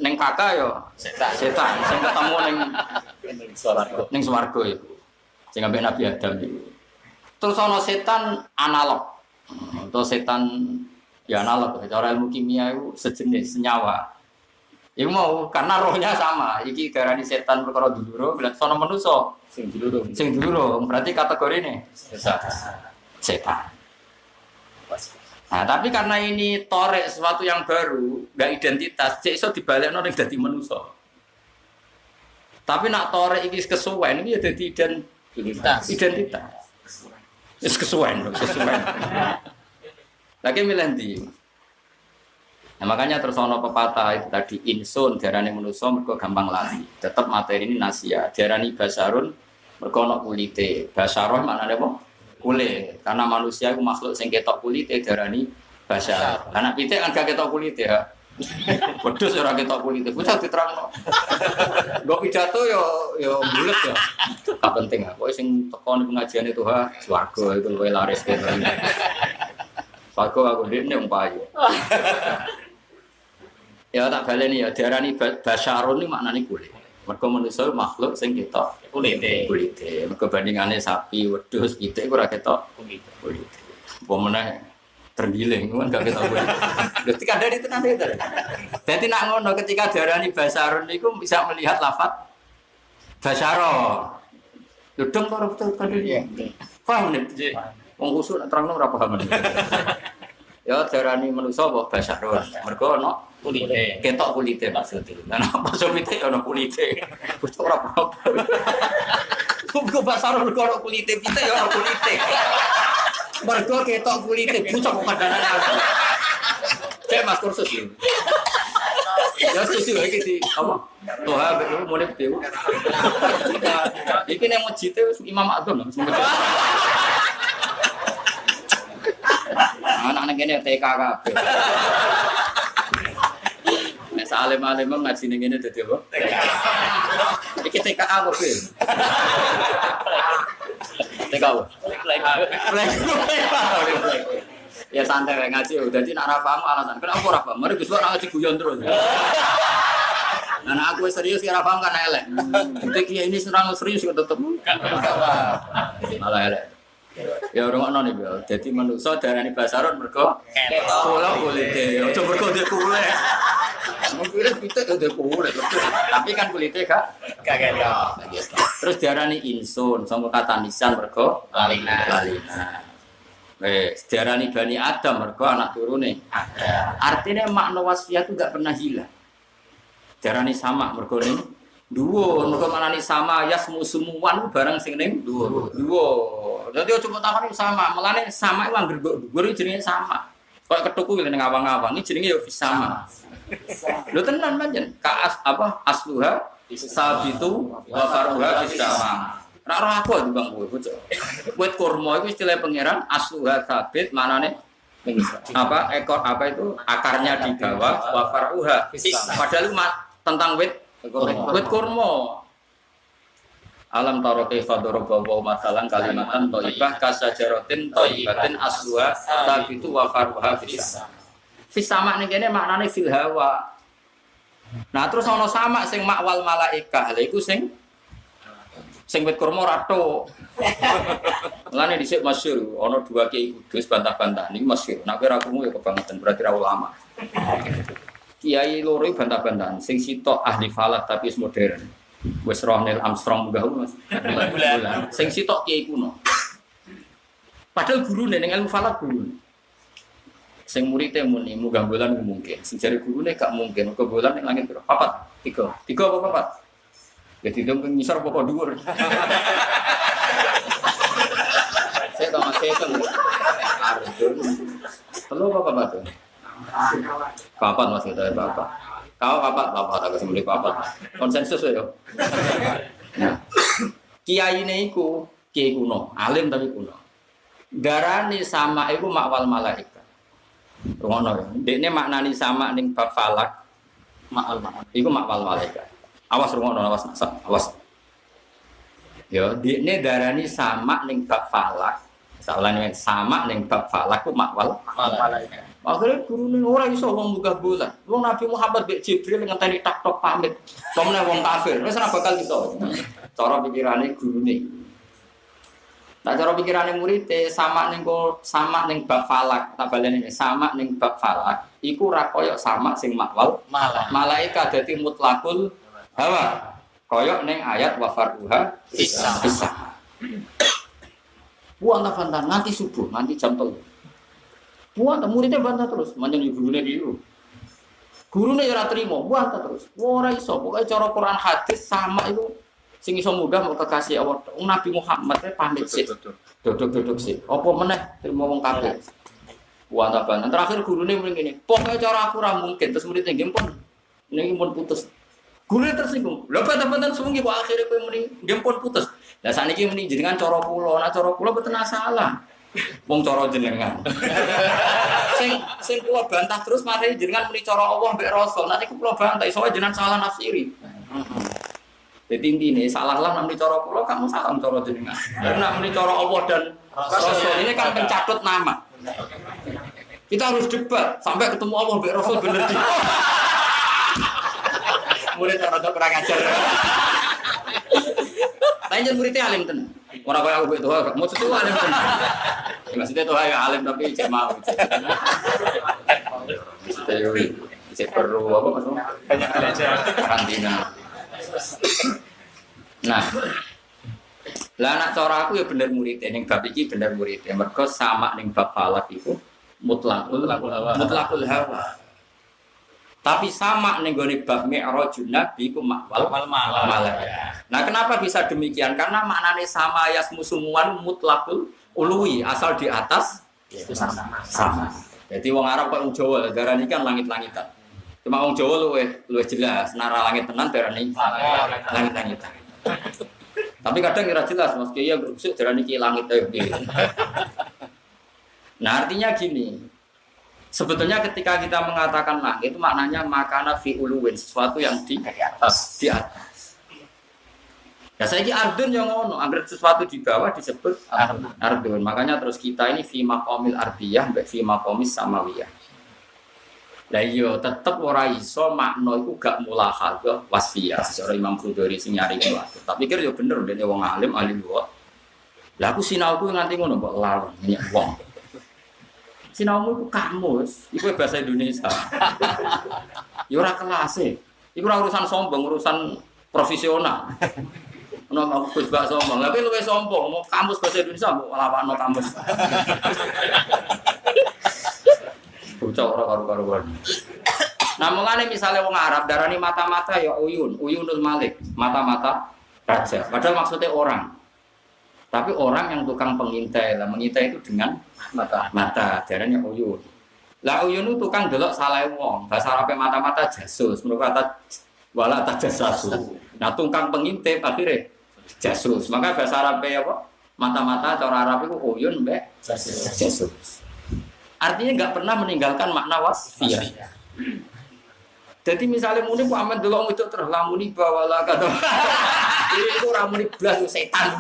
Ning kakak yo setan. Sing ketemu ning swarga iku. Sing ambek Nabi Adam iku. Terus ana setan analog. Atau setan ya analog. Cara ilmu kimia itu sejenis senyawa. Iku mau karena rohnya sama. Iki darani setan perkara dulur, bilang sono manusa sing dulur. Berarti kategorine setan. Nah, tapi karena ini torek sesuatu yang baru, nggak identitas, cek iso dibalekno ning dadi manusa. Tapi nak torek iki kesuwen iki ya dadi identitas. Wis kesuwen. Lagi milih ndi? Nah, makanya terus ono pepatah itu tadi insun diarani manusa mergo gampang lali. Tetap materi ini nasia. Diarani basarun mergo ono kulite. Basaroh maknane apa? Kulit. Karena manusia itu makhluk sing ketok kulite diarani basar. Anak pitik kan gak ketok kulite ya. Wedhus ora ketok kulite. Bocah diterangno. Nggo pidato yo bulet ya. Gak penting ah. Pokoke sing teko ning pengajian itu swarga itu luwih laris gitu. Swarga aku ndekne wong payu. Ya tak baleni ya diarani basyarun iki maknane kulit. Mergo manusa makhluk sing ketok kulite. Mergo bandingane sapi, wedhus, pitik ora ketok kulite. Apa meneh tergiling kan gak ketok kulit. Lha dikandani tenan itu. Dadi nak ngono ketika diarani basyarun niku bisa melihat lafaz basyara. Ludeng to betul kan dia. Paham nek? Wong kusuk nak terangno ora paham. Ya diarani manusa apa basyarun. Mergo ono kulite, ketok kulite maksudnya. Nah, basa pitik ana kulite. Wis ora apa-apa. Kok basar ono kulite pitik ya ono kulite. Mergo ketok kulite pucuk kok kadane aku. Cek Mas kursus iki. Ya sesuai iki di apa? Toha betul mulai betul. Iki nek masjid Imam Adzon anak-anak ini TK kabeh. Nek salim-alim ngaji ning ngene dadi apa? TK. Iki TK apa, Bil? TK apa? Ya santai wae ngaji. Dadi nek ora paham alasan. Kenapa ora paham? Mari Gus ngaji guyon terus. Nah, aku serius ora paham kan elek. Dadi ini serang serius kok tetep. Malah elek. Ya ora ngono nih, dadi manusa darani basaron mergo ketok kulite. Aja mergo dia kulit. Kulit pitik udah kulit. Tapi kan kulite gak ketok. Terus diarani insun, sangka kata nisan mergo lalina. Wes diarani Bani Adam mergo anak turune Adam. Artinya makna wasfiyah itu gak pernah hilang. Diarani sama mergo ning dhuwur, mergo maknane sama ya semuan barang sing ning dhuwur. Dadi aja cuma takoni sama, melane sama iku anggere dhuwur jenenge sama. Kok ketuku ning awang-awang iki jenenge ya sama. Lho tenan pancen, asluha sabitu wa faruha sama. Ora ora aku Bang bocah. Wit kurma iku istilah pangeran asluha sabit manane ekor itu akarnya di bawah wa faruha. Padahal tentang wit kurma. Alam taro kaifa daraba wa masalan kalimatan thayyibah kasajaratin thayyibatin asluha sabitu wa faruha fis. Fis sama ning kene maknane fil hawa. Nah terus ana sama sing makwal malaikah. Lha iku sing wit kurma rato. Mulane dhisik masyhur ana dua kiai kudus bantah-bantah niki masyhur. Nek ora krungu ya kebangetan berarti ra ulama. Kiai loro bantah-bantahan sing sitok ahli falak tapi wis modern. Wis roh Neil Armstrong munggah Mas. Sing sitok kiai kuno. Padahal gurune ning ilmu falak gurune. Sing murid muni munggah bulan mungkin. Sing jare gurune gak mungkin. Kok bulan ning langit piro? 4. 3 apa 4? Ya dihitung ngisor apa dhuwur. Saya tahu Mas Keton. Telu apa batu? Papat Mas kita bapak. Kau papat tak sembelih papat. Konsensus ya. Nah, kiai ini iku kiai kuno, alim tapi kuno. Darani sama iku makwal malaikat. Ngono. Dekne maknani sama ning bab falak. Iku makwal malaikat. Awas rungono, awas. Ya, dekne darani sama ning bab falak. Salahnya sama ning bab falak ku makwal malaikat. Akhirnya gurune ora iso wong munggah bulan. Wong Nabi Muhammad mbek Jibril ngenteni tak-tok pamit. Somene wong kafir, wis ora bakal iso. Cara pikirane gurune. Nah cara pikirane murid sama ning bab falak, tak baleni sama ning bab falak. Iku ora koyo sama sing makwal malaikat dadi mutlakul hawa. Koyo ning ayat wa faruha bisa. Buang bantah nanti subuh, nanti jam 3. Buat muridnya bantah terus, manjang gurune biru. Gurune ora trimo, bantah terus. Ora iso, pokoke cara Quran hadis sama itu sing iso mudah mau kekasih Allah. Nabi Muhammad pamit sih. Duduk sih. Apa meneh trimo wong kafir. Tabanan. Terakhir gurune muni ngene, "Pokoke cara aku ora mungkin." Terus muridnya nggih pun niki pun putus. Gurune tersinggung. Lha Tabanan sungi kok akhire kowe muni nggih pun putus. Lah sakniki muni jenengan cara kula, nek cara kula mboten salah. Wong cara jenengan. sing kula bantah terus mari jenengan muni cara Allah mbek Rasul. Nanti kula bantah iso jenengan salah nafsiri. Jadi intine salah lah namanya cara kula kamu salah cara jenengan. Karena namanya cara Allah dan Rasul ini kan pencatut nama. Kita harus debat sampai ketemu Allah mbek Rasul bener di. Murid rada kurang ajar. Lanjut muridnya alim tenan. Ora kaya aku mbek Tuhan, maksud itu alim tenan. Maksudnya Tuhan ya alim tapi cek mau. Maksudnya yo cek perlu apa maksudnya? Banyak belajar. Karantina. Nah, lah anak cara aku ya bener murid, ning bab iki bener murid. Mergo sama ning bab falak iku mutlakul hawa. Tapi sama ning gone bab mi'rajun nabi iku makwal malaya. Nah, kenapa bisa demikian? Karena maknane sama yasmu sumuan mutlakul uluwi, asal di atas itu sama. Jadi wong Arab kok wong Jawa darani kan langit-langitan. Cuma wong Jawa luwih jelas, nara langit tenan darani langit-langitan. Tapi kadang kira jelas, Mas Kiai berusuk darani ki langit ae. Nah, artinya gini. Sebetulnya ketika kita mengatakan langit itu maknanya makana fi uluwin, sesuatu yang di atas. Ya saya ki ardun yang ngono, angger sesuatu di bawah disebut ardun. Makanya terus kita ini fi maqamil ardiyah mbek fi maqamis samawiyah. Lah iya tetep ora iso makna iku gak mulahadzah wasfiyah secara Imam Khudori sing nyari kuwi. Tak pikir yo bener dene wong alim wae. Lah aku sinauku nganti ngono mbok lalon nyek wong. Sinaumu iku kamus, iku bahasa Indonesia. Ya ora kelase. Iku ora urusan sombong, urusan profesional. Ono mau Gus bak sombong. Lah kowe luwe sombong, mau kamus bahasa Indonesia mbok lawakno kamus. Bocah ora karo-karuan. Nah, mulane misale wong Arab darani mata-mata ya uyunul malik, mata-mata raja. Padahal maksudnya orang. Tapi orang yang tukang pengintai, lah mengintai itu dengan mata, darahnya uyun. Lah uyun itu tukang delok salah wong. Bahasa Arab mata-mata jasus, menurut kata wala tajasasu. Nah, tukang pengintai akhirnya jasus. Maka bahasa Arab apa? Mata-mata cara Arab itu uyun mbek jasus. Artinya enggak pernah meninggalkan makna wasfiyah. Jadi misalnya muni ku aman delok itu terus lamuni bawala kata. Itu ora muni blas setan.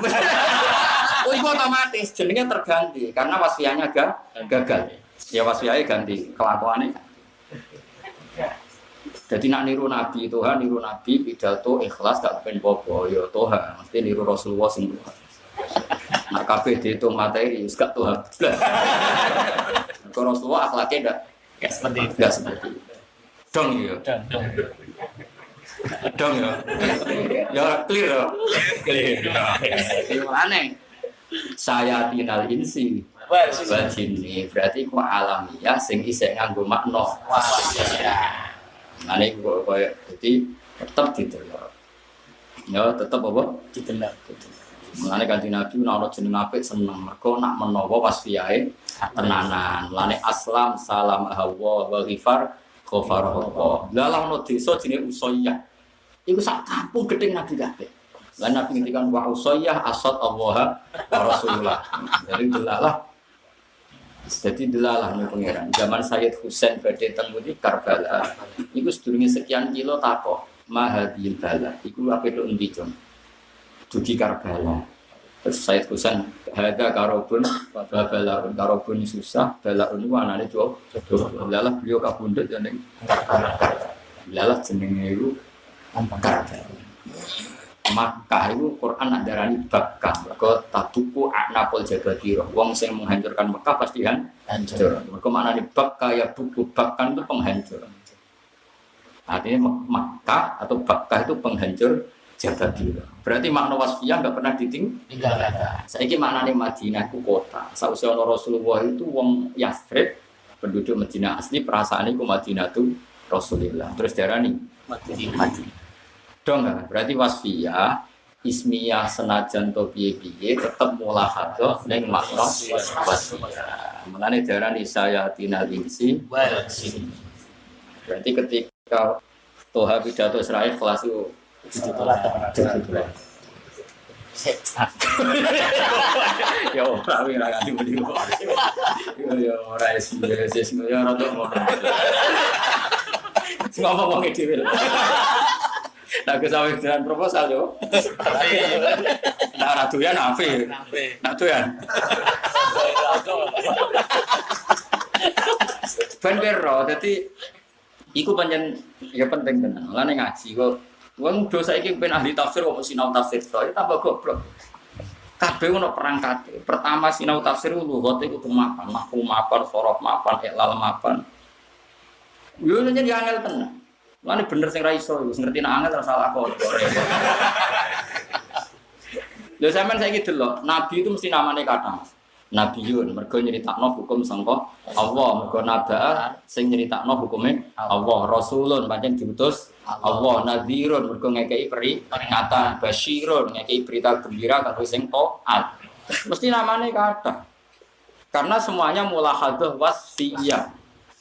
Oh itu otomatis jenenge terganti karena wasfiyahnya gagal. Ya wasfiyahnya ganti, kelakuannya. Jadi nak niru Nabi Tuhan, niru Nabi pidato ikhlas gak ben popo ya Tuhan, mesti niru Rasulullah sing Tuhan. Nak kabeh diitung materi wis gak Tuhan. Kalau Rasulullah akhlaknya enggak seperti itu. Dong ya. Dong ya. Ya clear ya. Clear. Aneh. Saya tinal insi wal jinni berarti ku alamiah sing isih nganggo makna. Nah ini koyo dadi tetep didelok. Ya tetep apa? Didelok. Mulane kanthi Nabi ana jeneng apik seneng mergo nak menawa wasfiyahe tenanan. Mulane aslam salam hawa wa ghifar ghafarallah. Lah ono desa jenenge Usayyah. Iku sak kampung gedeng Nabi kabeh. Lah Nabi ngendikan wa Usayyah asad Allah wa Rasulullah. Jadi delalah nih pangeran. Zaman Sayyid Husain badhe teng pundi Karbala. Iku sedurunge sekian kilo takok mahadil bala. Iku ape tok endi, Jon? Dugi Karbala. Terus Sayyid Husain hadza karobun wa karobun susah, balaun ku anane jo. Delalah beliau kabundut ya ning Karbala. Delalah jenenge iku Karbala. Makkah itu Quran nak darani Bakkah. Mergo tabuku anapol jabadiro. Wong sing menghancurkan Mekah pasti hancur. Mergo maknane Bakkah ya buku Bakkan itu penghancur. Artinya Makkah atau Bakkah itu penghancur jabadiro. Berarti makna wasfiyah enggak pernah ditinggalkan. Saiki maknane Madinah itu kota. Sausé ana Rasulullah itu wong Yathrib, penduduk Madinah asli perasaane ku Madinah itu Rasulullah. Terus darani Madinah. Dong berarti wasfiyah ismiyah senajan to piye-piye tetep mulahadzah ning makna wasfiyah. Mulane diarani sayatinal insi wal jin. Berarti ketika Toha pidato Israel kelas itu ya ora ora nganti muni. Ya ora es ya ora tok ngono. Sing ngomong dhewe. Nah, kesawe dengan proposal yo. Nah, ratuyan afe. Nah, tuyan. Ben bero, dadi iku pancen ya penting tenan. Lan ngaji kok wong dosa iki ben ahli tafsir kok sinau tafsir tok, tambah goblok. Kabeh ono perangkate. Pertama sinau tafsir lugat iku kudu mapan, mahfum mapan, sorof mapan, iklal mapan. Yo nyen ya angel tenan. Lan bener sing ra iso, wis ngerti nek angel ora salah kok. Lha sampean saiki delok, nabi itu mesti namane kathah. Nabiyun mergo nyeritakno hukum sangka Allah, mergo nabaa sing nyeritakno hukume Allah, rasulun pancen diutus Allah, nadhirun mergo ngekeki peringatan, basyirun ngekeki berita gembira kanggo sing taat. Mesti namane kathah. Karena semuanya mulahadzah wasfiyah.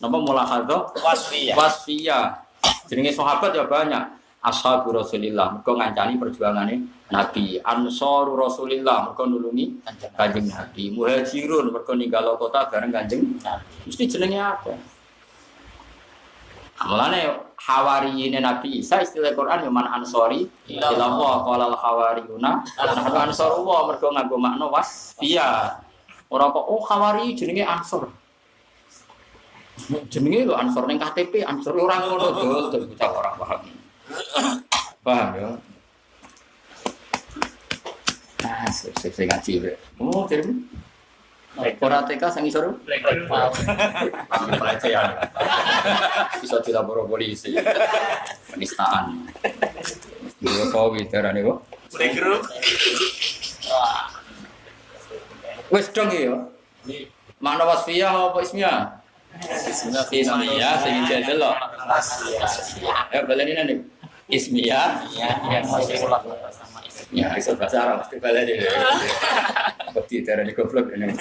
Napa mulahadzah wasfiyah? Wasfiyah. Jenenge sahabat ya banyak. Ashabu Rasulillah mergo ngancani perjuangane Nabi, Ansor Rasulillah mergo nulungi Kanjeng Nabi, Muhajirun mergo ninggal kota bareng Kanjeng Nabi. Mesti jenenge apa? Mulane hawariyine Nabi Isa istilah Quran yo man ansori ila Allah qala al hawariyuna nahnu ansarullah mergo nganggo makna wasfiyah. Ora kok hawari jenenge ansor. Jenenge lho ansor ning KTP ansor ora ngono dol bocah ora paham. Paham ya? Nah, saya ngaji bre. Oh, jadi ora TK sing isor. Pelecehan. Bisa dilapor polisi. Penistaan. Dua sawi terane kok. Playgroup. Wes dong ya. Makna wasfiyah apa ismiyah? Ismiyah sing jajal lho. Ya baleni nang ismiyah ya iso bahasa Arab mesti baleni. Bukti darane goblok ini.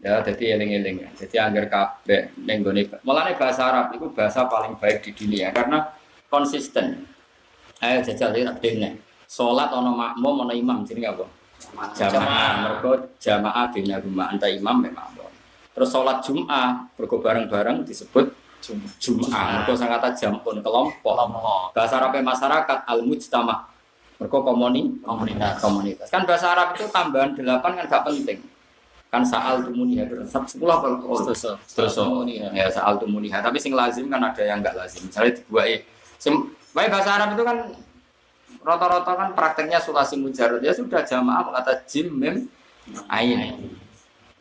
Ya dadi eling-eling. Dadi angger kabeh ning gone mulane bahasa Arab itu bahasa paling baik di dunia karena konsisten. Ayo jajal iki dene. Salat ana makmum ana imam jenenge apa? Jamaah. Mergo jamaah dene rumah anta imam memang. Terus sholat Jum'ah, mergo bareng-bareng disebut Jum'ah. Mergo sangkata jampun kelompok. Bahasa Arab masyarakat al-mujtama. Mergo komunitas. Kan bahasa Arab itu tambahan 8 kan gak penting. Kan sa'al tumuniha bersab 10 apa? Terus ya sa'al tumuniha. Tapi sing lazim kan ada yang enggak lazim. Misalnya dibuai. Bahasa Arab itu kan rata-rata kan prakteknya sulasi mujarrad. Ya sudah jamaah kata jim mim ain.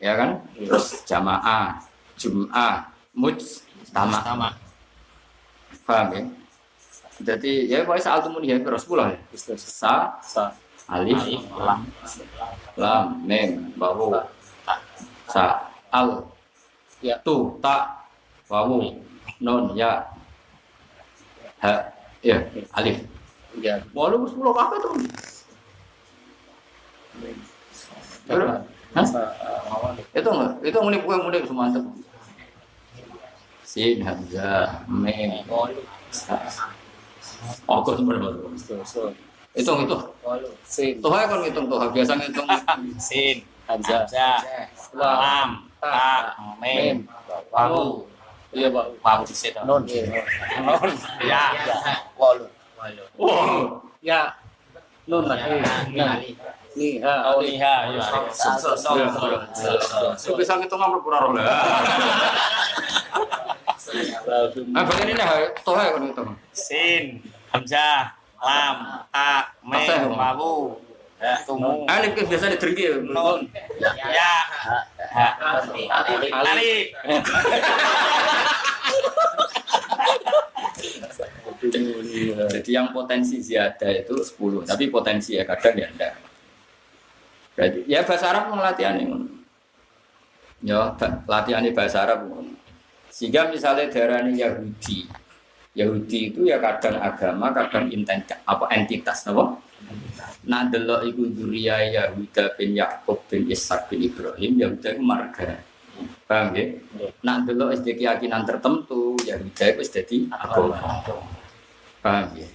Ya kan? Terus jamaah, jum'ah, mujtama. Paham ya? Jadi ya pokoknya saat itu ya terus 10 ya. Sa, alif, lam, mim, wawu, sa, al, ya, tu, ta, wawu, nun, ya, ha, ya, alif. Ya, walu 10 apa tuh? Hah? Itu ngulik semua mantep. Sin, hamzah, mim, oh, kok sebenarnya itu. Sin. Tuh kan ngitung tuh, biasa ngitung. Sin, hamzah, lam, ta, mim, wawu. Iya, wawu di situ. Nun. Ya. Walu. Oh, ya. Nun lagi. Liha. So bisa ngitung nomor pura rola. Bagian ini toh ya kan ngitung. Sin, hamzah, lam, ta, mim, wawu, tumu. Alif kan biasa ditergi. Nun. Ya. Alif. Jadi yang potensi ziyadah itu 10, tapi potensi ya kadang ya enggak. Berarti ya bahasa Arab latihan ini. Ya latihan bahasa Arab. Sehingga misalnya darahnya Yahudi Yahudi itu ya kadang agama, kadang entitas, apa? Nah delok iku dzurriyyah Yahuda bin Yakub bin Ishak bin Ibrahim, Yahuda itu marga. Paham ya? Nak delok SD keyakinan tertentu, Yahuda itu jadi agama. Paham ya?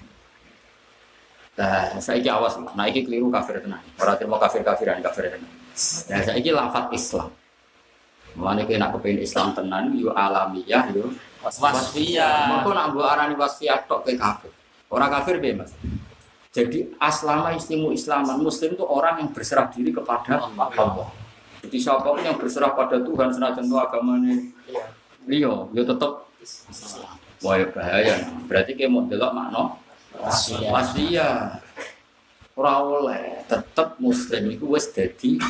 Nah, saya awas, nah ini keliru kafir tenan. Orang terima kafir-kafiran tenan. Nah, saya lafaz Islam. Mulane kena kepengin Islam tenan yo alamiah yo wasfiyah. Mengko nak mbok arani wasfiyah tok ke kafir. Orang kafir piye, Mas? Jadi aslama istimu islaman muslim itu orang yang berserah diri kepada Allah. Jadi siapapun yang berserah pada Tuhan senajan itu agamanya liya yo tetap Islam. Wah ya bahaya. Berarti kayak mau delok makna wasfiyah. Ora oleh tetep muslim iku wis dadi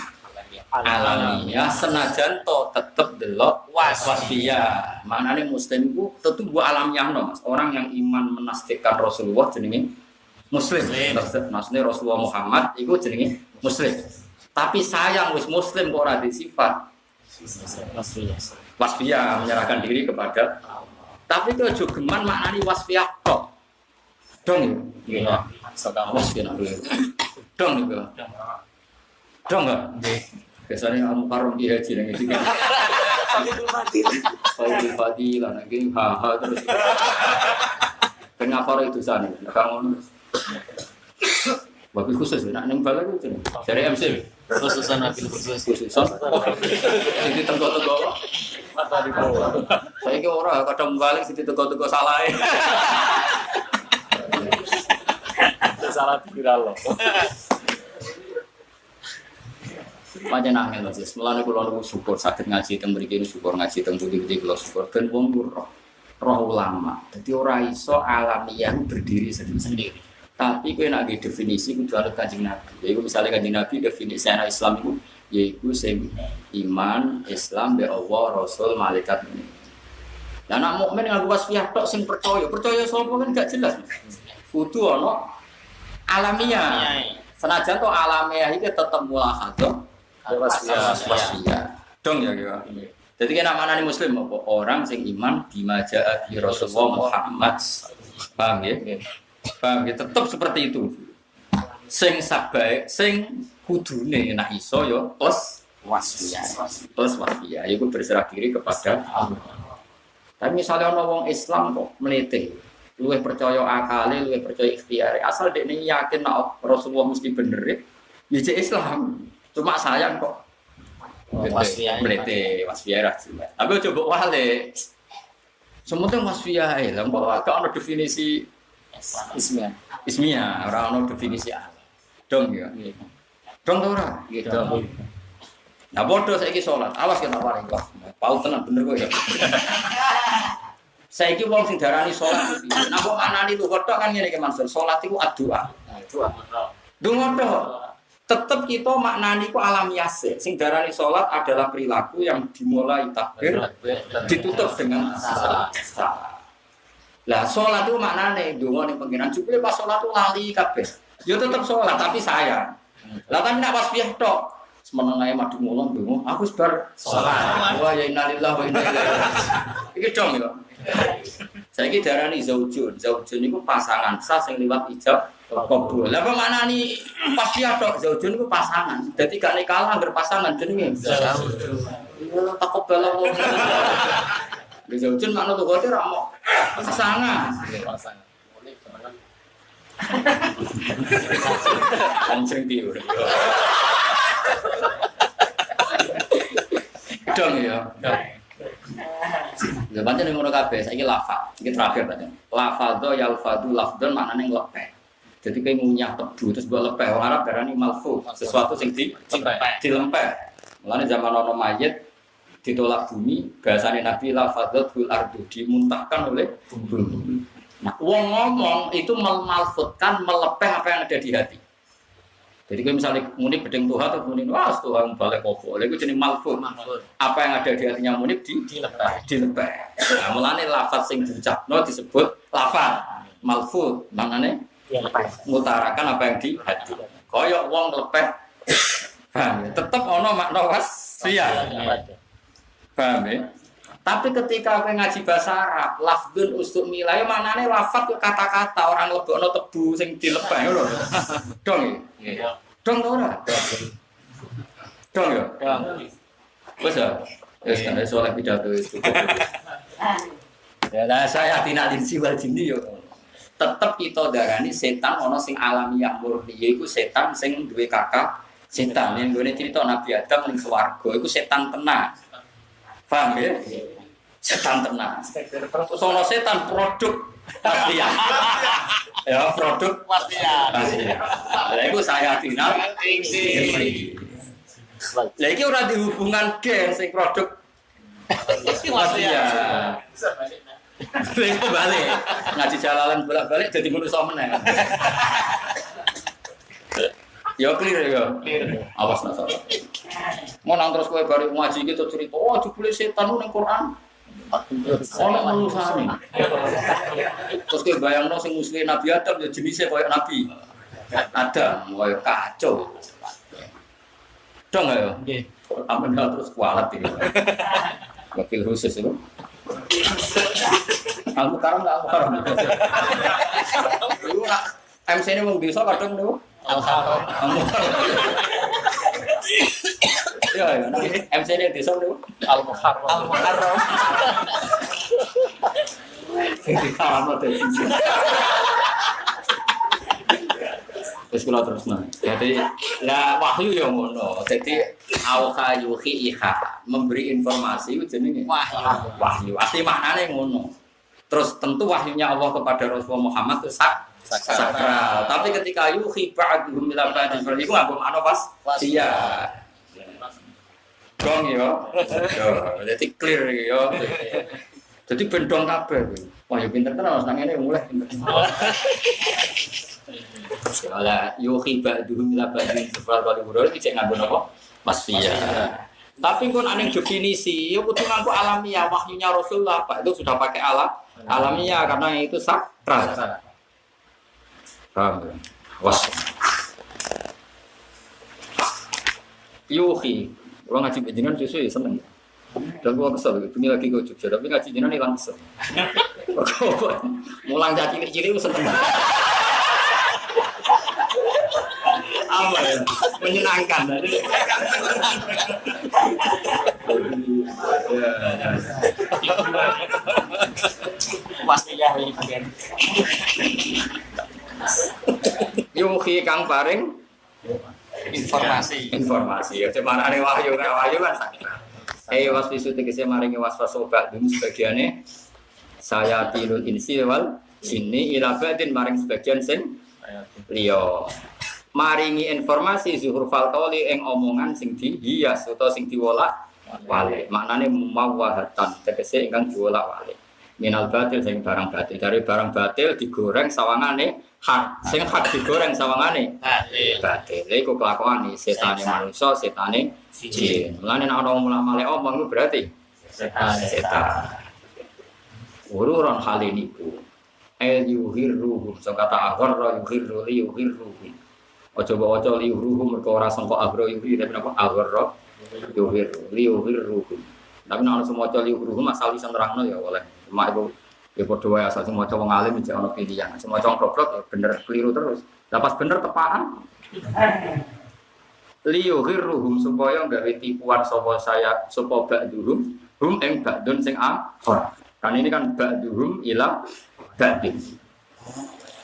alamiah senajan to tetep delok wasfiyah. Maknane muslim iku tetep gua alamiahno, Mas. Orang yang iman menasdikkan Rasulullah jenenge muslim. Maksudnya Rasulullah Muhammad iku jenenge muslim. Tapi sayang wis muslim kok ora disifat wasfiyah, menyerahkan diri kepada. Tapi itu aja geman maknani wasfiyah tok. Dong ya. Wasfiyah dong juga. Dong enggak? Biasanya kamu karung di haji yang itu kan. Pagi lah, nanti haha terus. Kenapa itu sana? Kamu wabil khusus, nak nembal itu dari MC. Khususan wabil khusus. Jadi tengok-tengok. Saya ke orang kadang balik situ tengok-tengok salah. Salah viral loh. Pancen angel lho, Sis. Mulane kula niku syukur saged ngaji teng mriki syukur ngaji teng budi-budi kula syukur ben wong roh ulama. Dadi ora iso alamiah berdiri sendiri. Tapi kowe nek definisi kudu anut Kanjeng Nabi. Yaiku misale Kanjeng Nabi definisi ana Islam iku yaiku sing iman, Islam be Allah, Rasul, malaikat. Lah nek mukmin nganggo wasfiyah tok sing percaya sapa kan gak jelas. Kudu ana alamiah. Senajan to alamiah iki tetep mulahadzah wasfiyah. Dong ya kira. Jadi kena maknane muslim apa orang sing iman bima jaa bi Rasulullah Muhammad. Paham ya? Paham ya? Tetap seperti itu. Sing sabae sing kudune nek iso ya plus wasfiyah. Plus wasfiyah iku berserah diri kepada Allah. Tapi misalnya ana wong Islam kok mlete, luwih percaya akale, luwih percaya ikhtiare, asal dekne yakin nek Rasulullah mesti bener, ya Islam. Cuma sayang kok mlete wasfiyah ra jelas. Tapi coba wale. Semuanya wasfiyah ae, lha kok ana definisi ismiyah, ora ana definisi Allah. Dong ya. Dong ta ora? Nggih dong. Nah bodoh saiki salat, awas kena paring kok. Pau tenan bener kok ya. Saiki wong sing darani salat iki, nek kok manani luhur tok kan ngene iki Mansur, salat iku doa. Donga tok. Tetep kita maknani ku alamiah sing darani salat adalah perilaku yang dimulai takbir ditutup dengan salat. Lah salat itu maknane donga ning pengiran jupule pas salat itu lali kabeh. Ya tetep salat tapi sayang. Lah kan nek wasfiyah tok semeneng ae madu mulung donga aku sebar salat. Wa ya innalillahi wa inna ilaihi raji'un. Iki dong ya. Saiki darani zaujun. Zaujun niku pasangan sah sing liwat ijab kabul. Lah apa maknani wasfiyah tok zaujun niku pasangan. Dadi gak nikah anggar pasangan jenenge zaujun. Ya takut bala wong. Zaujun makna tuh kote ra mau pasangan. Anjing dia udah. Dong ya. Ya pancen ngono kabeh, saiki lafal. Iki terakhir pancen. Lafadho yalfadu lafdon maknane nglepeh. Jadi kayak ngunyah tebu terus mbok lepeh. Wong Arab darani malfu, sesuatu sing dilempeh. Mulane zaman ono mayit ditolak bumi, bahasane Nabi lafadhatul ardu dimuntahkan oleh bumi. Nah, wong ngomong itu memalfutkan, melepeh apa yang ada di hati. Jadi kalau misalnya munib bedeng Tuhan atau munib was Tuhan balik kopo, itu jenis malfut. Apa yang ada di hatinya munib dilepeh. Nah, mulane lafaz sing diucapno disebut lafaz malfut, maknane mutarakan apa yang di hati. Koyok wong lepeh, paham ya? Tetap ono makna wasfiyah. Paham ya? Tapi ketika kowe ngaji bahasa Arab, lafdzun ustuk milah ya maknane lafaz yo kata-kata orang lebokno tebu sing dilebah lho. Dong. Iya. Dong to ora? Dong ya. Wes ya. Wes kan soal pidato itu. Ya lah saya tidak linsi wal jinni yo. Tetep kita darani setan ana sing alamiah murni yaiku setan sing duwe kakak setan yang gone cerita Nabi Adam ning swarga iku setan tenan. Paham ya? Setan tenan. Terus ana setan produk pastian. Ya produk Pastian. Lah iku saya final Tingsi. Lah iki ora dihubungan gen sing produk pastian. Lha balik ngaji jalalan bolak-balik jadi manusa meneh. Ya clear ya. Awas nak salah. Mau nang terus kowe bari ngaji iki to cerita, oh jebule setan ning Quran. Ono manusane. Terus kowe bayangno sing musuhe Nabi Adam ya jenise koyo Nabi Adam, koyo kacau. Dong ayo. Nggih. Ampun terus kualat iki. Wakil khusus itu. Aku karam enggak aku karam. Lu nak MC ini wong desa kadang niku. Ya, MC ini desa niku. Al-Muharram. Sing karam dadi. Wis kula terusno. Jadi lah wahyu ya ngono. Jadi auha yuhi iha memberi informasi jenenge wahyu. Asli maknane ngono. Terus tentu wahyunya Allah kepada Rasulullah Muhammad itu sakral. Tapi ketika yuhi ba'dhum ila ba'dhin itu nganggo makna pas iya. Dong yo. Jadi clear yo. Jadi bendong kabeh. Wah, yo pinter tenan nang ngene mulai pinter. Ala yuhi ba'dhum ila ba'dhin sifal kali buru iki cek nganggo napa? Wasfiyah. Tapi kon aneh definisi, yo kudu nganggo alamiah wahyunya Rasulullah, Pak. Itu sudah pakai alamiah karena itu sakral. Paham? Was. Yuhi, orang ngaji jenengan susu ya seneng. Dan gua kesel, ini lagi gua Jogja, tapi ngaji jenengan hilang kesel. Mulang jadi cilik seneng. Apa ya? Menyenangkan. Pastinya ini kan. Yuhi kang paring Informasi. ya cuma ada wahyu kan sakral. Wasfisu tegese maringi wasfas sobat dum sebagiane saya tilul insi wal jinni ila badin maring sebagian sing liya. Maringi informasi zuhur fal qauli ing omongan sing dihias utawa sing diwolak-walik. Maknane mawahatan tegese ingkang diwolak-walik. Minal batil sing barang batil, dari barang batil digoreng sawangane hak, sing hak digoreng sawangane batil. Lha iku kelakuane setane manusa, setane jin. Mulane nek ana mulak-malik omong iku berarti setan. Ururan hal ini ku yuhirruhum, so kata agharra yuhirru li yuhirruhum. Aja waca li yuhirruhum mergo ora sangka agharra yuhirru tapi napa agharra yuhirru li yuhirruhum. Tapi nek ana semoco li yuhirruhum asal iso nerangno ya oleh. Cuma itu ya padha wae asal semoco wong alim iki ana pilihan. Semoco goblok ya bener keliru terus. Lah pas bener tepaan. Li yuhirruhum supaya gawe tipuan sapa saya sapa ba'duhum hum ing ba'dun sing akhir. Kan ini kan ba'duhum ila ba'din.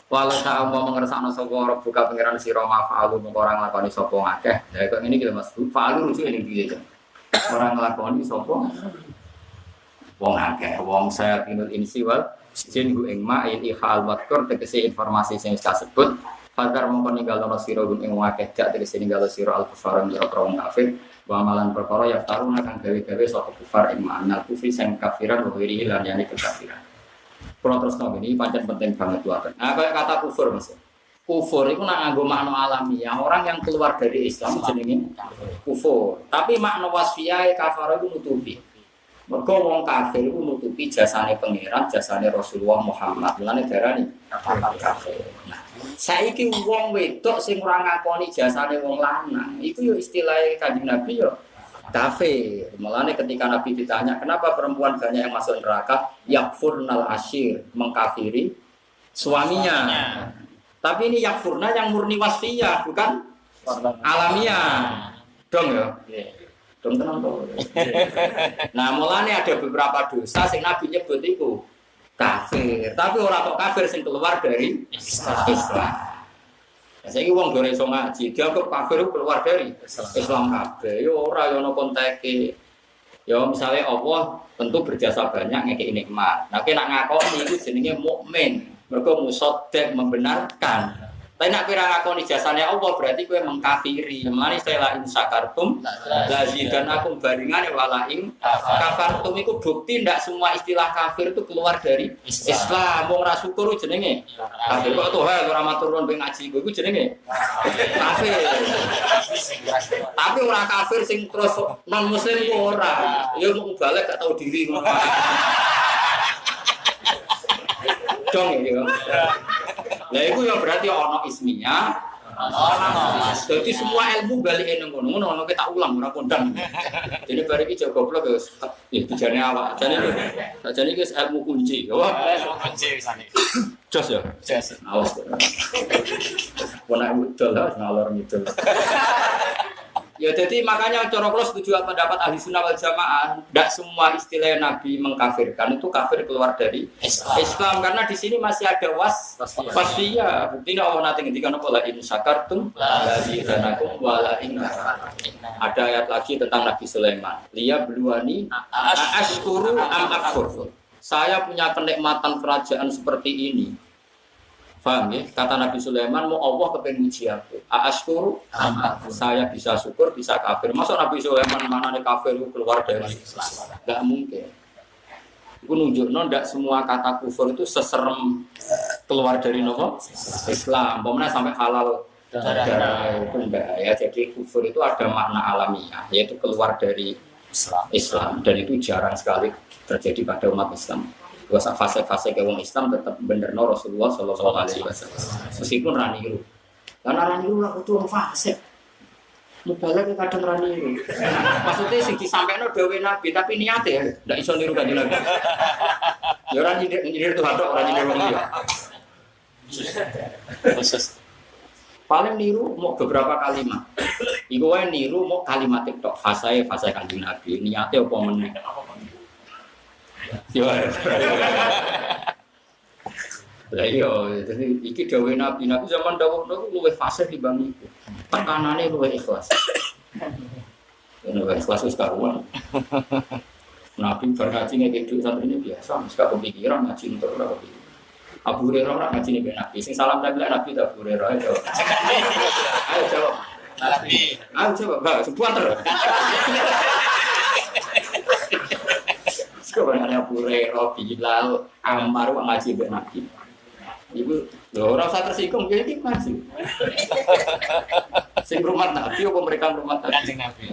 Walau tak mau mengersakno sapa ora buka pangeran sira mafa'alu mung ora nglakoni sapa ngakeh. Lah kok ngene iki lho Mas. Fa'alu rujuk ning piye kan. Ora nglakoni sapa wong akeh, wong saya tinul insi wal jin ing ma'il ihal madkur tegese informasi sing kasebut. Fadar mongko ninggalono sira ing akeh jak tegese ninggalo sira al-kufar ing wong kafir. Wa amalan perkara ya taruna kang gawe-gawe sapa kufar ing makna kufri sing kafiran wa wiri lan yani kekafiran. Kalau terus ini pancen penting banget tuh. Nah, kayak kata kufur Mas. Kufur itu nak nganggo makna alamiah. Orang yang keluar dari Islam jenenge kufur. Tapi makna wasfiyah kafar itu nutupi. Mergo wong kafir itu nutupi jasane pangeran, jasane Rasulullah Muhammad. Mulane darani kafir. Nah, saiki wong wedok sing ora ngakoni jasane wong lanang, itu yo istilah Kanjeng Nabi yo kafir. Mulane ketika Nabi ditanya, kenapa perempuan banyak yang masuk neraka? Yakfurnal ashir, mengkafiri suaminya. Tapi ini yakfurna yang murni wasfiyah, bukan alamiah. Dong ya? Dong tenang dong. Nah, mulane ada beberapa dosa sing Nabi nyebut itu kafir. Tapi orang kok kafir sing keluar dari Islam. Saya ini orang gore iso ngaji, dianggap kafir keluar dari Islam kabeh. Yo ora yo ono konteke. Ya misalnya Allah tentu berjasa banyak ngekeki nikmat. Nah nek ngakoni iku jenenge mukmin. Mergo musaddiq membenarkan. Tapi nek kira ngakoni jasane Allah berarti kowe mengkafiri. Mane sela in syakartum lazidanakum baringane wala in kafartum iku bukti ndak semua istilah kafir itu keluar dari Islam. Wong ra syukur jenenge kafir. Kok Tuhan ora matur nuwun ping ngaji iku jenenge kafir. Tapi ora kafir sing terus non muslim ku ora. Ya mau balik gak tahu diri ngono. Dong ya. Lah iku ya berarti ana isminya. Jadi semua ilmu balik nang ngono kita ulang ora kondang. Jadi bare iki jago goblok ya dijane awak. Jane iki ilmu kunci. Wah, kunci wisane. Jos ya. Jos. Awas. Wona udol lah ngalor ngidul. Ya jadi makanya cara kula setuju pendapat ahli sunnah wal jamaah, tidak semua istilah Nabi mengkafirkan itu kafir keluar dari Islam karena di sini masih ada wasfiyah. Buktinya Allah nanti ngendikan apa la in syakartum la zidanakum wa la in ada ayat lagi tentang Nabi Sulaiman. Liya bluani ashkuru am akfur. Saya punya kenikmatan kerajaan seperti ini. Paham ya? Kata Nabi Sulaiman, mau Allah kepengen uji aku. Ashkuru, saya bisa syukur, bisa kafir. Masa Nabi Sulaiman mana nih kafir keluar dari Islam? Gak mungkin. Itu nunjukno ndak semua kata kufur itu seserem keluar dari nopo Islam. Pokoknya sampai halal darah itu enggak ya. Jadi kufur itu ada makna alamiah, yaitu keluar dari Islam. Dan itu jarang sekali terjadi pada umat Islam. Bahasa fase-fase ke wong Islam tetap bener no Rasulullah Sallallahu Alaihi Wasallam. Meskipun raniru, karena raniru lah itu orang fase. Mubalak kadang raniru. Maksudnya sing disampaikan dewe Nabi, tapi niatnya tidak iso niru kanjeng Nabi. Ya orang nyindir Tuhan dok, orang nyindir wong dia. Khusus. Paling niru mau beberapa kalimat. Iku wae niru mau kalimat tok fase kanjeng Nabi. Niatnya apa meneh? Yo. Lah iya, jadi iki dawuh Nabi zaman dawuh luwih fasih timbang iku. Tekanane luwih ikhlas. Luwih ikhlas wis karuan. Nabi berhaji ngeke dhuwit santrine biasa, wis gak kepikiran ngaji entuk ora kepikiran. Abu Hurairah ora ngaji ning Nabi, sing salam Nabi Abu Hurairah ayo. Ayo jawab. Nabi. Ayo coba, Mbak, sebuah terus. Sebenarnya Abu Hurairah, Bilal, Ammar ngaji mbek Nabi. Ibu, lho ora usah tersinggung, ya iki ngaji. Sing rumah Nabi apa mereka rumah Nabi? Nabi.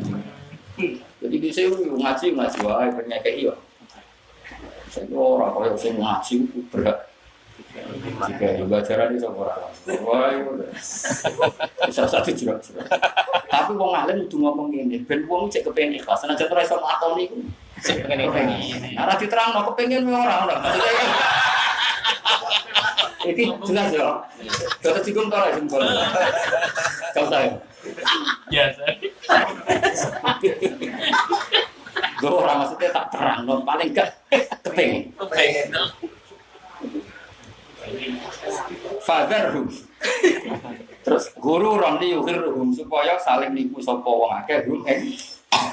Jadi di sini ngaji wae penyakit iya. Saya ora koyo sing ngaji berat. Jika bacaran itu ora. Wah, bisa satu juga. Tapi wong alim kudu ngomong ngene, ben wong cek kepengin ikhlas, senajan ora iso lakoni iku. Cek kepengin. Ora diterangno kepengin ora. Iki jelas ya. Kata cikum ora simpel. Kau tahu. Biasa. Gue orang maksudnya tak terang, paling gak kepengin. Fatherhum. Terus guru ramli yuhirhum supaya saling nipu sapa wong akeh hum ing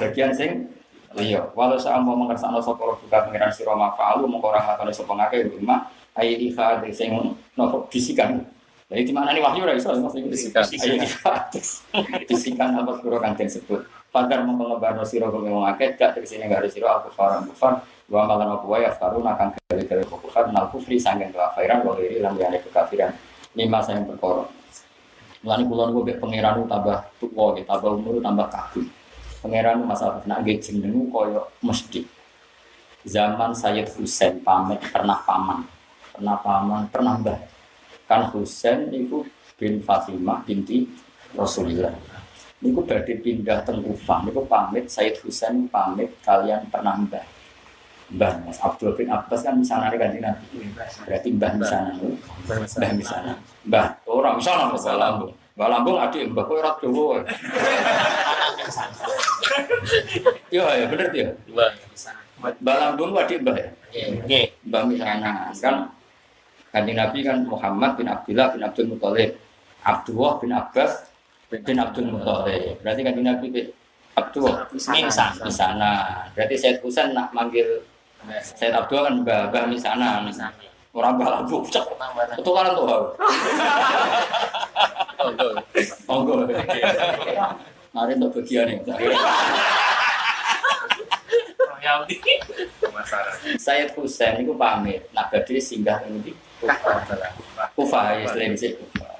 bagian sing liya. Walau sak mau mengersakno sapa buka pengiran sira mafa'alu mongko ora ngakoni sapa akeh rumah ayi ikhad sing nopo bisikan. Lah iki manane wahyu ora iso maksudnya bisikan. Ayi ikhad. Bisikan apa karo kang disebut. Father mongko ngebarno sira kok wong akeh gak tersine gak sira aku faran kufar wa malan apa wae afkaru nakang gale-gale kufar nal kufri sanggen kafiran wa iri lan liyane kekafiran. Lima saya perkara. Mulane kula niku mek pangeran tambah tuwa, tambah umur tambah kabeh. Pangeran masalah nek nggih jenengu kaya mesti. Zaman Sayyid Husain pernah mbah. Kan Husain itu bin Fatimah binti Rasulullah. Niku badhe pindah teng Kufah. Niku pamit Sayyid Husain pamit kalian pernah Mbah Mas Abdul bin Abbas kan misalnya Kanjeng Nabi. Berarti Mbah misalnya. Mbah misalnya. Mbah orang misalnya Mbah Lambung. Mbah Lambung adik Mbah kowe ora Jawa. Yo ya bener ya. Mbah Lambung adik Mbah ya. Nggih. Mbah misalnya kan Kanjeng Nabi kan Muhammad bin Abdullah bin Abdul Muthalib. Abdullah bin Abbas bin Abdul Muthalib. Berarti kan Nabi Abdullah di sana. Berarti Sayyid Husain nak manggil Sayyid Abdullah kan Mbah misana. Orang Mbah Lampung. Itu kan tuh. Monggo. Mari untuk bagian ini. Sayyid Husain itu pamit. Nak badhe singgah ngendi? Kufah Islam sih.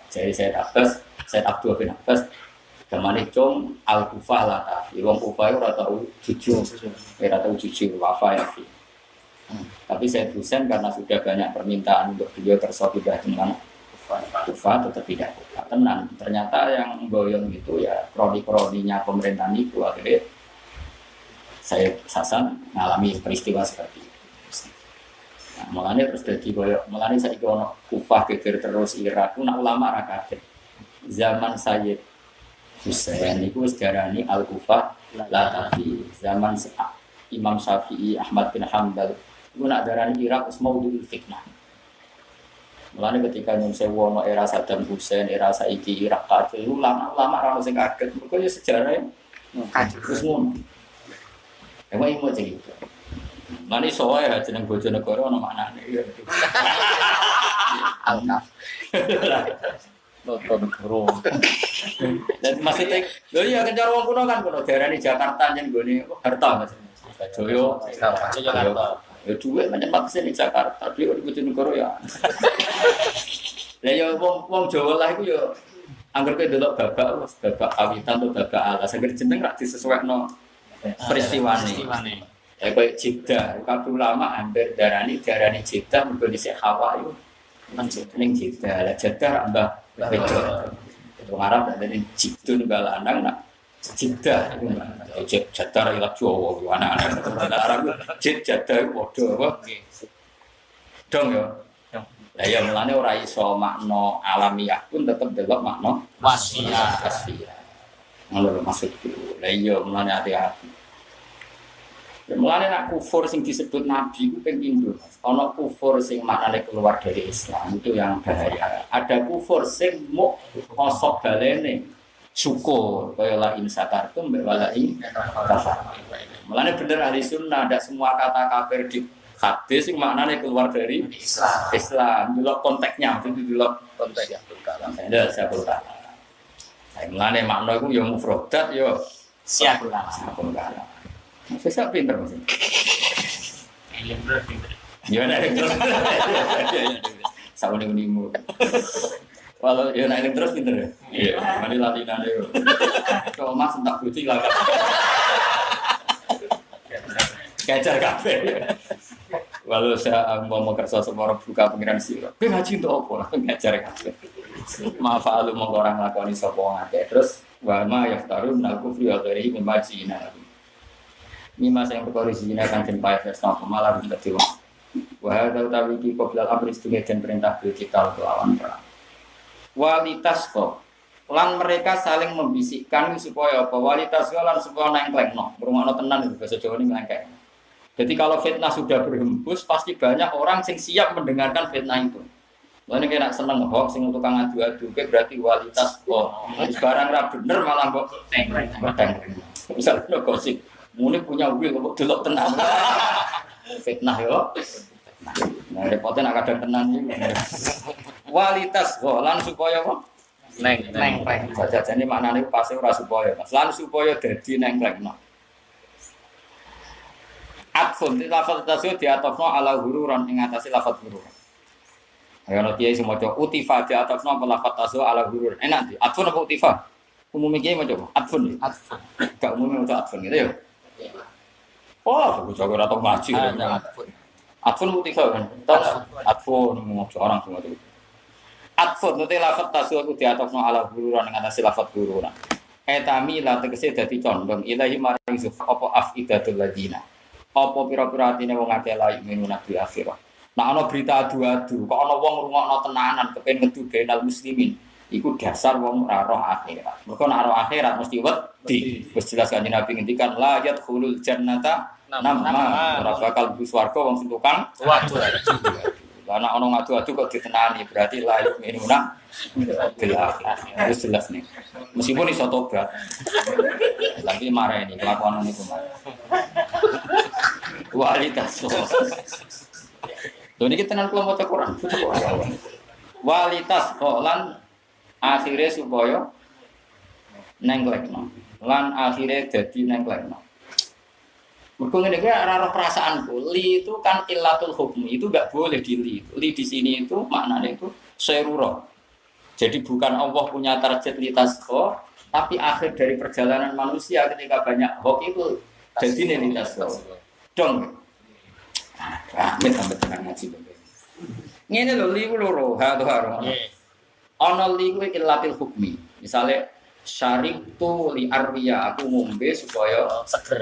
Jadi Sayyid Abdul bin Abbas kemana cung al Kufah lah tapi wong Kufah itu rata jujur, rata jujur wafa ya. Tapi Sayyid Husain karena sudah banyak permintaan untuk beliau tersobidah dengan Kufah tetap tidak tenang. Ternyata yang boyong itu ya kroni-kroninya pemerintahan itu akhirnya Sayyid Hasan mengalami peristiwa seperti itu. Nah, mulanya terus jadi boyong, mulanya saya ikut Kufah geger terus Irak, nak ulama rakaat. Zaman Sayyid Husain itu sejarahnya Al-Kufah Latafi. Zaman Imam Syafi'i Ahmad bin Hanbal itu nak darani Irak Maudhu'ul fitnah. Mulanya ketika Nyun Sewu era Saddam Hussein, era saiki Irak kacau, ulama-ulama orang sing kaget. Pokoknya sejarahnya terus ngono. Emang mau cerita. Mani soe ya jeneng Bojonegoro ono maknane. Al-Kaf. Nonton guru. Dan masih tek, lho iya kencar wong kuno kan kuno daerah Jakarta jen gone harta Mas. Joyo, Jakarta. Ya duwe menyempat sini Jakarta, dia di Bojonegoro ya. Lah ya wong Jawa lah iku ya angger kowe delok babak kawitan atau babak alas, angger jeneng rak disesuaikno peristiwane. Ya kowe Jeddah, kabeh ulama hampir darani Jeddah mergo dhisik Hawa iku ning Jeddah. Lah Jeddah rak mbah wedok. Wong Arab dari Jidun balanang nak Jeddah iku mbah. Jeddah ila Jawa anak-anak Arab Jeddah padha apa? Dong ya. Lah ya mulane ora iso makna alamiah pun tetep delok makna Wasiat. Ngono maksudku. Lah iya mulane hati-hati. Mulane nak kufur sing disebut nabi ku ping pindho. Ana kufur sing maknane keluar dari Islam itu yang bahaya. Ada kufur sing muk kosok balene syukur kaya la in sakartum wa la in kafartum. Mulane bener ahli sunnah ada semua kata kafir di hadis sing maknane keluar dari Islam. Delok konteksnya, itu delok konteks ya kalam. Ada siapul kalam. Mulane makna iku ya mufradat ya Siapul kalam. Saya pinter maksudnya. Ya naik terus. Sama unimu. Kalau ya naik terus pinter ya. Iya. Mari latihan deh. Coba mas entak putih lah. Kejar kafe. Walau saya mau kerja semua orang buka pengiran siro. Ngaji untuk apa? Kejar kafe. Maaf alu mau orang lakoni sopong aja. Terus wama yaftarun al-kufri al-ghairi memajina. Ini masa yang berkorisi ini akan jempai versi malah tidak diulang. Wahai tahu di kobilal abris dengan dan perintah kita lawan perang. Walitas kok, lan mereka saling membisikkan supaya apa? Walitas kok lan supaya nengklek no, berumah tenan itu bahasa Jawa ini nengklek. Jadi kalau fitnah sudah berhembus, pasti banyak orang yang siap mendengarkan fitnah itu. Lalu kena seneng hoax, sing tukang adu-adu, berarti walitas kok. Sekarang ra bener malah kok nengklek. Misalnya gosip. Muni punya wil kok delok tenan. Fitnah yo. Nah, repotnya nak kadang tenan iki. Walitas lan supaya apa? Nengklek. Sajane maknane pasti ora supaya, Mas. Lan supaya dadi nengklekno. Atfun lafal tasawuf diatofno ala hururan ing atase lafal hurur. Ayo ana kiai sing maca utifa diatofno apa lafal tasawuf ala hurur. Enak di atfun apa utifa? Umumnya kiai maca atfun. Atfun. Gak umumnya maca atfun gitu ya. Oh, aku jago atau ngaji. Atfun utifa kan. Atfun orang semua itu. Atfun itu lafal tasawuf diatofno ala hururan ing atase lafal hururan. etami la tegese dadi condong ilahi maring zuf apa afidatul ladina apa pira-pira atine wong akeh layu minuna bil akhirah. Nah ana berita adu-adu kok ana wong ngrungokno tenanan kepen ngedu benal muslimin iku dasar wong ora roh akhirat. Mergo nek roh akhirat mesti wedi. Wis jelas Kanjeng Nabi ngendikan la yadkhulul jannata nama ora bakal mlebu swarga wong sing tukang Waduh. lah nek ana ngadu-adu kok ditenani berarti layu minuna bil akhirah. Wis jelas nih. Meskipun iso tobat. Tapi marah ini kelakuan niku marah. Kualitas. Lho niki tenan kula maca Quran. Kualitas kok lan akhire supaya nengklekno. Lan akhire dadi nengklekno. Mergo ngene kuwi ora roh perasaanku. Li itu kan illatul hukmi, itu enggak boleh dili. Li di sini itu maknanya itu serura. Jadi bukan Allah punya target litas kok, tapi akhir dari perjalanan manusia ketika banyak hok itu jadi litas kok. Dong. Amit sampai tenan ngaji bae. Ngene lho li ku loro, ha to haro. Ana li ku illatil hukmi. Misale syaribtu li arwiya aku ngombe supaya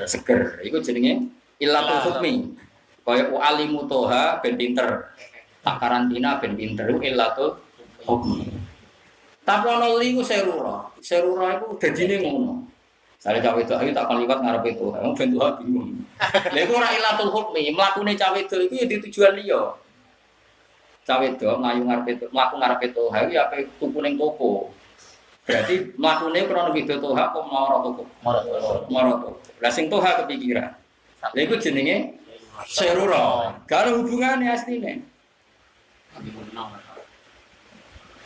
seger. Iku jenenge illatul hukmi. Kaya alimu toha ben pinter. Tak karantina ben pinter iku illatul hukmi. Tapi ana li ku serura. Serura iku dadine ngono. Sare cawe itu ayo tak liwat ngarep itu. Wong ben tuha bingung. Lha iku ora ilatul hukmi, mlakune cawe itu iku ya ditujuan liya. Cawe itu mlayu ngarep itu, mlaku ngarep itu, ha iki ape tuku ning toko. Berarti mlakune krana video toha apa mara toko? Mara toko. Lah sing toha kepikiran. Lha iku jenenge serura. Gak ada hubungane asline.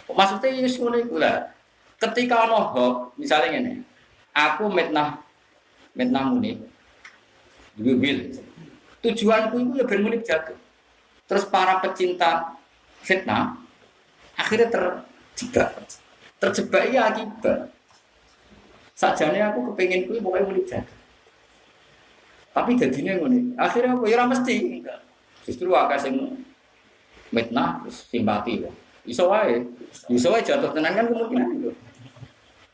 Maksudnya wis ngono iku lah. Ketika ana hok, misale ngene. Aku metnah munib. Wil. Tujuanku itu ya ben munib jatuh. Terus para pecinta fitnah akhirnya terjebak ya akibat. Sajane aku kepengin kuwi pokoke munib jatuh. Tapi dadine ngene. Akhirnya aku ya ora mesti. Justru akeh sing fitnah terus simpati kok. Iso wae jatuh tenan kan kemungkinan itu.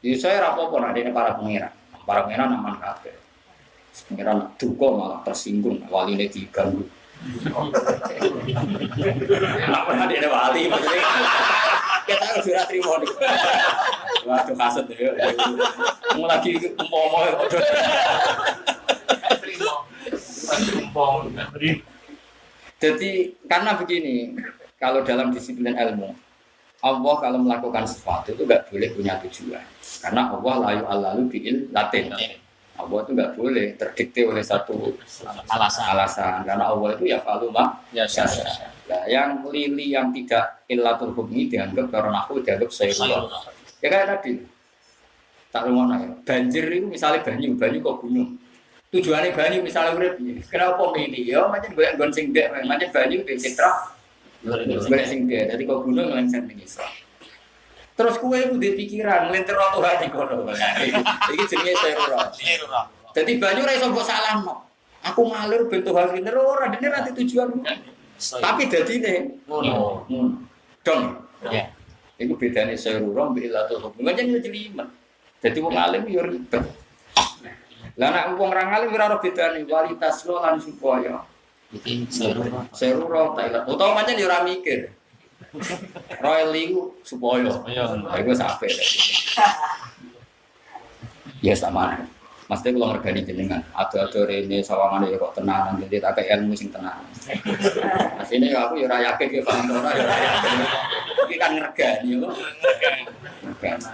Jadi saya rapopo nak dene para pengiran aman kabeh. Pengiran duka malah tersinggung waline diganggu. Apa dene wali maksudnya kita sudah terima nih. Waduh kasut ya. Mau lagi umpama Jadi karena begini, kalau dalam disiplin ilmu Allah kalau melakukan sesuatu itu enggak boleh punya tujuan. Karena Allah layu alalu biil latin. Allah itu enggak boleh terdikte oleh satu alasan. Karena Allah itu ya faluma ya. Nah, yang lili yang tidak illatul hukmi dianggap karena aku dianggap sayyidullah. Ya kayak tadi. Tak rumana ya. Banjir itu misalnya banyu kok gunung. Tujuannya banyu misalnya urip. Kenapa milih? Ya macam golek sing ndek, macam banyu di citra. Golek sing ndek. Dadi kok gunung lengser ning Isra. Terus kowe itu di pikiran nglintir roto hati kono. Iki jenenge serura. Dadi banyu ora iso mbok salahno. Aku ngalir ben Tuhan nglintir ora dene ra tujuan. Tapi dadine ngono. Dong. Ya. Iku bedane serura mbek ilatul hukm. Pancen yo jelimet. Dadi wong alim yo ribet. Lah nek wong ra alim ora ono bedane kualitas lo lan supaya iki serura ta ilat. Utawa pancen yo ora mikir. Royal Liu supaya iku sampe. Ya sama. Mesti kula ngergani jenengan. Ado-ado rene sawangane kok tenanan dadi tak ilmu sing tenan. Asline aku ya ora yakin ki paham ora ya. Iki kan ngergani yo.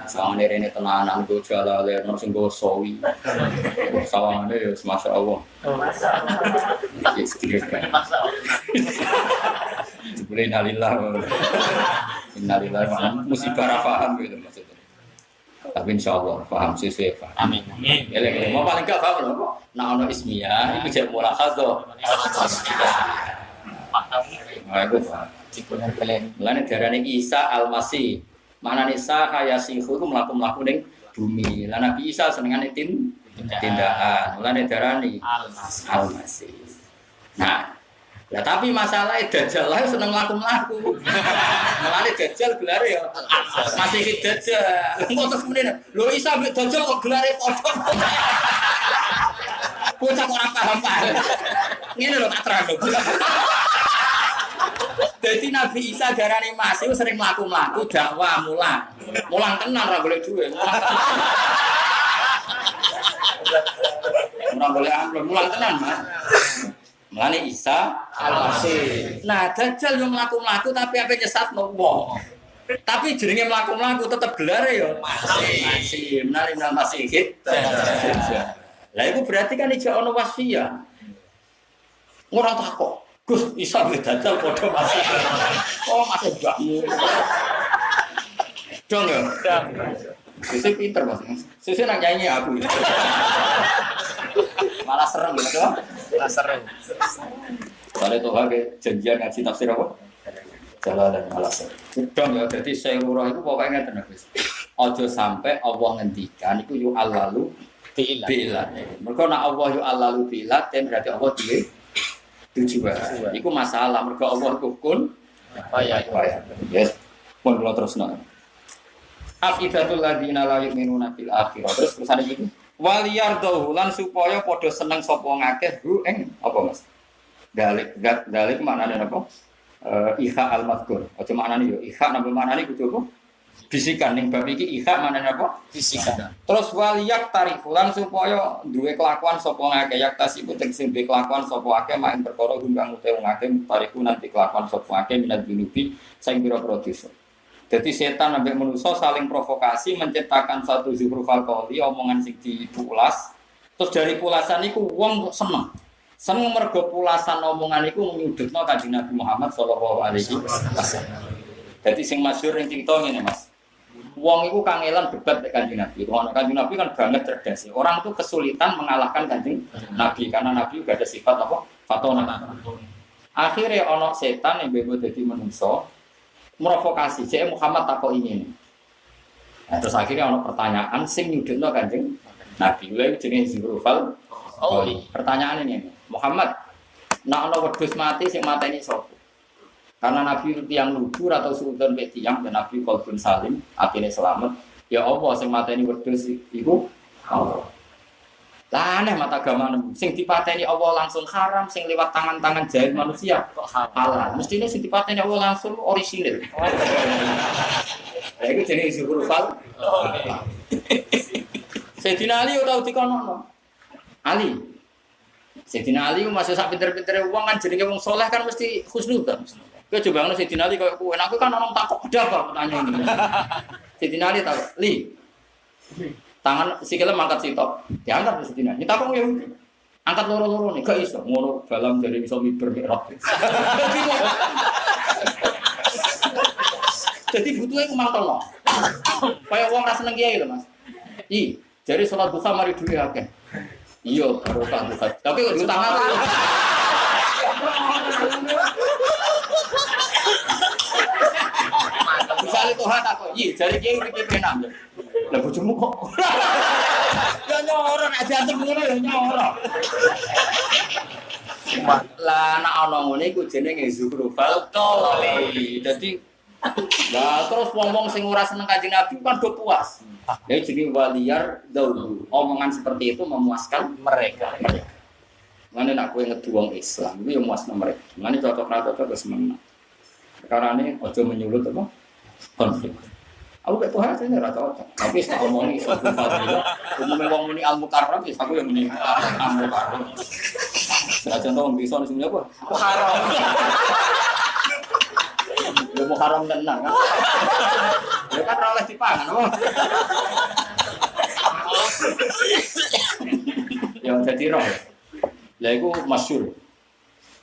Sawangane rene tenanan go jalale ono sing go sawi. Sawangane ya masyaallah. Masyaallah. Iki sedikit. Innalillahi musibah ra paham gitu maksudnya. Tapi insyaallah paham sih paham. Amin. Ya mau paling gak paham lho. Nek ana ismiyah iki jek mulahadzah. Paham. Aku paham. Dikunen kelen. Lan darane Isa Al-Masih. Maknane Isa hayasihu iku mlaku-mlaku ning bumi. Lan Nabi Isa senengane tindakan. Lan darane Al-Masih. Nah, Ya tapi masalahnya Dajjal lah seneng mlaku-mlaku. Mulane Dajjal gelare ya masih Dajjal. Engko terus kemudian lho Isa mbek Dajjal kok gelare padha. Bocah kok ora paham. Ngene lho tak terangno. Jadi Nabi Isa darane Mas itu sering mlaku-mlaku dakwah mulang. Mulang tenan ora golek duwe. Ora golek amplop mulang tenan, Mas. Mulane Isa al-Masih. Nah, Dajjal yo mlaku-mlaku tapi ape nyesatno wong. Tapi jenenge mlaku-mlaku tetep gelare yo masih. Menawi masih gitu. Lah itu berarti kan ijak ono wasfiyah. Ora takok. Gus Isa mbek Dajjal padha masih. Oh, masih mbakmu. Dong ya? Dong. Sisi pinter Mas. Sisi nak nyanyi aku. Malah serem gitu. Malah serem. Soale tuh hake janjian ngaji tafsir apa? Jalalan malah serem. Dong ya, dadi Sayyurah itu pokoknya ngeten Gus. Aja sampai Allah ngendikan iku yu allalu bilat. Mergo nek Allah yu allalu bilat berarti Allah duwe tujuan. Iku masalah mergo Allah kun ya. Yes. Pun kula terusno. Afidatul ladina la yu'minuna bil akhirah. Terus terusan iki. Waliyardahu lan supaya padha seneng sapa ngakeh hu ing apa Mas? Dalik maknane apa? Iha al-mazkur. Aja maknane yo iha napa maknane kudu apa? Bisikan ning bab iki iha maknane apa? Bisikan. Terus waliyak tarifulan supaya duwe kelakuan sapa ngakeh yak tasibu tegese duwe kelakuan sapa akeh mak perkara gunggang ute wong akeh tariku nanti kelakuan sapa akeh minat dunubi sing pira-pira dosa. Jadi setan sampai manusia saling provokasi menciptakan satu zuhrufal qauli omongan sing dipulas. Terus dari pulasan itu wong seneng. Seneng mergo pulasan omongan itu nyudutno Kanjeng Nabi Muhammad sallallahu alaihi wasallam. Jadi sing masyhur ning cerita ngene Mas. Wong iku kangelan debat mek Kanjeng Nabi. Kanjeng Nabi kan banget cerdas. Orang itu kesulitan mengalahkan Kanjeng Nabi karena Nabi juga ada sifat apa? Fatona. Akhirnya ana setan yang bebo dadi manusia provokasi, jadi Muhammad takut ingin. Nah, terus akhirnya ada pertanyaan, sing nyudutno Kanjeng Nabi. Mulai jenis Zuhrufal. Pertanyaan ini, Muhammad, nak ana wedhus mati sing mateni sapa? Karena Nabi itu yang lugur atau sultan petiang dan Nabi qalbun salim, atine selamat. Ya Allah sing mateni wedhus iku Allah. Lah aneh mata agama sing dipateni Allah langsung haram, sing lewat tangan-tangan jahil manusia kok halal. Mestinya sing dipateni Allah langsung orisinil. Ya iku jenenge Zuhrufal. Sayyidina Ali ora dikono. Ali. Sayyidina Ali masih sak pinter-pintere wong kan jenenge wong saleh kan mesti husnudzon. Kowe coba ngono Sayyidina Ali koyo kowe. Aku kan orang takok ada apa pertanyaan ini. Sayyidina Ali takok, "Li, tangan sikile mangkat sitok, diangkat wis dina. Kita kok yo angkat loro-loro nih, gak iso. Ngono dalam dari iso miber mikrot. Jadi butuhe ku mangkelno. Kaya wong ra seneng kiai lho, Mas. Jare salat duha mari duwe akeh. Iya, karo tak duha. Tapi kok diutang aku. Misalnya Tuhan tak kok, jare kiai iki penam. Lah bojomu kok. Ya nyoro nek diantem ngono ya nyoro. Lah nek ana ngene iku jenenge Zuhrufal qauli. Dadi lah terus wong-wong sing ora seneng Kanjeng Nabi kan do puas. Ya jenenge waliyar dawu. Omongan seperti itu memuaskan mereka. Mane nek kowe ngedu wong Islam iku ya muasno mereka. Mane cocok ra cocok wis meneng. Karane aja menyulut apa konflik. Aku gak tahu hasilnya rata cocok. Tapi tak omongi suatu fadilah. Umumnya wong muni al-mukarram, ya aku yang muni al-mukarram. Senajan tau bisa nih apa? Mukarram. Ya mukarram tenang kan? Ya kan oleh dipangan, apa? Ya jadi roh. Lah itu masyhur.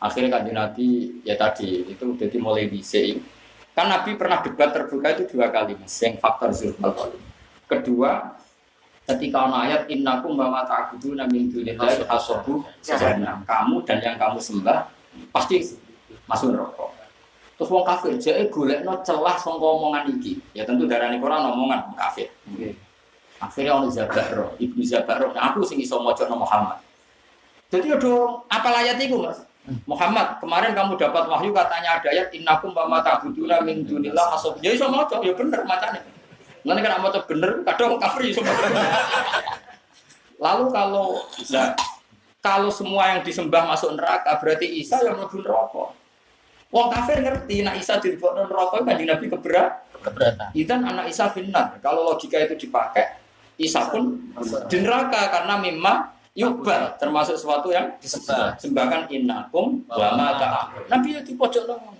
Akhirnya Kanjeng Nabi ya tadi itu jadi mulai dhisik. Kan Nabi pernah debat terbuka itu 2 kali, Mas, yang faktor Zuhrufal qauli. Kedua, ketika ana ayat innakum wa ta'buduna min dunillahi hasabu jahannam. Kamu dan yang kamu sembah pasti masuk neraka. Terus wong kafir jeke golekno celah saka omongan iki. Ya tentu darane Quran omongan kafir. Akhirnya ono Zabaro, Ibnu Zabaro, aku sing iso maca Muhammad. Jadi ada apal ayat iku, Mas. Muhammad, kemarin kamu dapat wahyu katanya ada ayat innakum wa ma ta'buduna min dunillah hasab. Ya iso maca, ya bener macane. Nanti kan maca bener, kadang kafir iso. Lalu kalau semua yang disembah masuk neraka berarti Isa yang mlebu neraka. Wong kafir ngerti nek Isa dilebokno neraka kan Nabi keberatan. Idan anak Isa finnar. Kalau logika itu dipakai, Isa pun di neraka karena memang yubal termasuk sesuatu yang disembah. Sembahkan innakum wa ma ta'budun. Nabi itu pojok nang.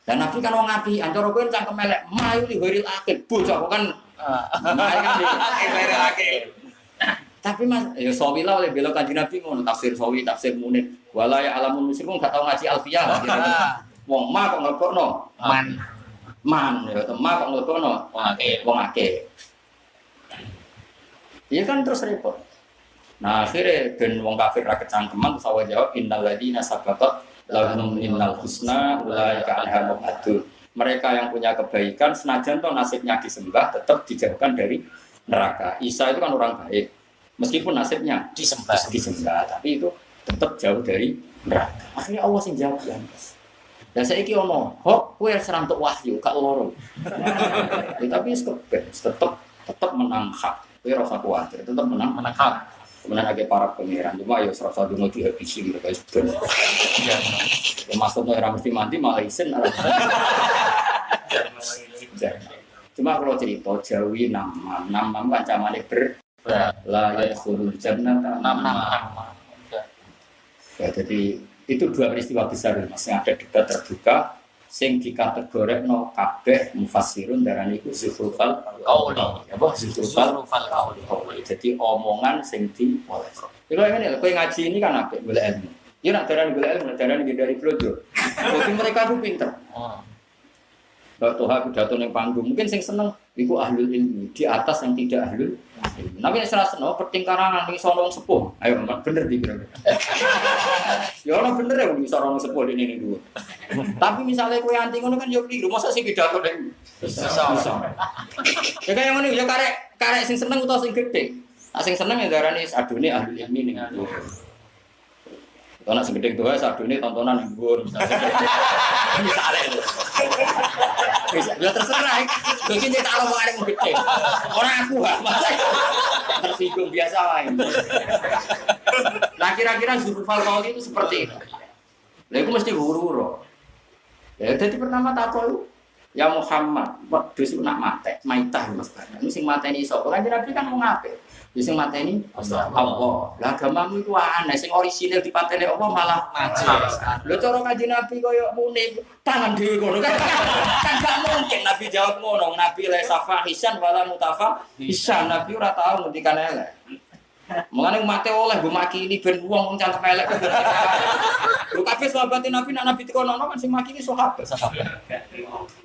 Dan Nabi kan wong api, antara kowe cangkem elek, mayu li ghairil akil. Bocah kan. Mayu kan ghairil akil. Tapi Mas, ya sawilah oleh bela Kanjeng Nabi ngono tafsir sawi, tafsir munir. Wala ya alamun musyrikun gak tau ngaji alfiyah. Wong ma kok ngelokno? Man ya ma kok ngelokno? Wong akeh. Iya kan terus repot. Nah akhirnya ben wong kafir ra kecangkeman terus awak jawab innal ladzina sabaqat lahum minnal husna ulaika anha mubadun. Mereka yang punya kebaikan senajan toh nasibnya disembah tetap dijauhkan dari neraka. Isa itu kan orang baik. Meskipun nasibnya disembah, tapi itu tetap jauh dari neraka. Akhirnya Allah sing jawab ya. Dan saiki ono, kok kowe serang tok wahyu gak loro. Tapi tetap menang hak. Kowe ora usah kuwatir, tetap menang hak. Kemudian agak para pangeran cuma ya serasa dungo dihabisi gitu guys. Ya maksudnya ora mesti mati malah isin. Cuma kalau cerita Jawi nama kancamane la yadkhulul jannata nama. Ya jadi itu dua peristiwa besar Mas yang ada debat terbuka sing dikategorekno kabeh mufassirun darani iku zikhrufal qauli. Apa zikhrufal qauli. Jadi omongan sing dioleh. Kalau ngene kowe ngaji ini kan apik golek ilmu. Ya nak darani golek ilmu, darani dari blojo. Jadi mereka tuh pinter. Toha pidato ning panggung mungkin sing seneng iku ahlul ilmi di atas yang tidak ahlul ilmi. Tapi nek ora seneng peting karangan ning sono sepuh. Ayo bener di kira. Ya ora bener ya wong sono sepuh dene dulu. Tapi misalnya kowe anti ngono kan yo keliru. Mosok sing pidato ning bisa. Ya kaya ngono ya karek sing seneng utawa sing gedhe. Sing seneng ya darani adune ahlul ilmi ning. Kalau nak segede doa sadune tontonan yang dhuwur misalnya bisa ya terserah mungkin dia tak mau ada yang gede orang aku tersinggung biasa lain. Nah kira-kira zurufal qauli itu seperti itu. Lah itu mesti huru-huru. Ya jadi pertama takol ya Muhammad wedhus nak mate maitah Mas Bar. Ini sing mateni sapa? Kan Nabi kan mau ngape? Wis sing mateni Allah. Lah agamamu iku aneh, sing orisinil dipateni Allah malah ngaji. Lho cara Kanjeng Nabi koyo muni tangan dhewe ngono kan. Kan gak mungkin Nabi jawab ngono. Nabi la safahisan wala mutafa hisan. Nabi ora tau ngendikan elek. Mengane mate oleh mbok makili ben wong cantem elek. Lho kabeh sahabat Nabi nek Nabi dikono kan sing makili sahabat.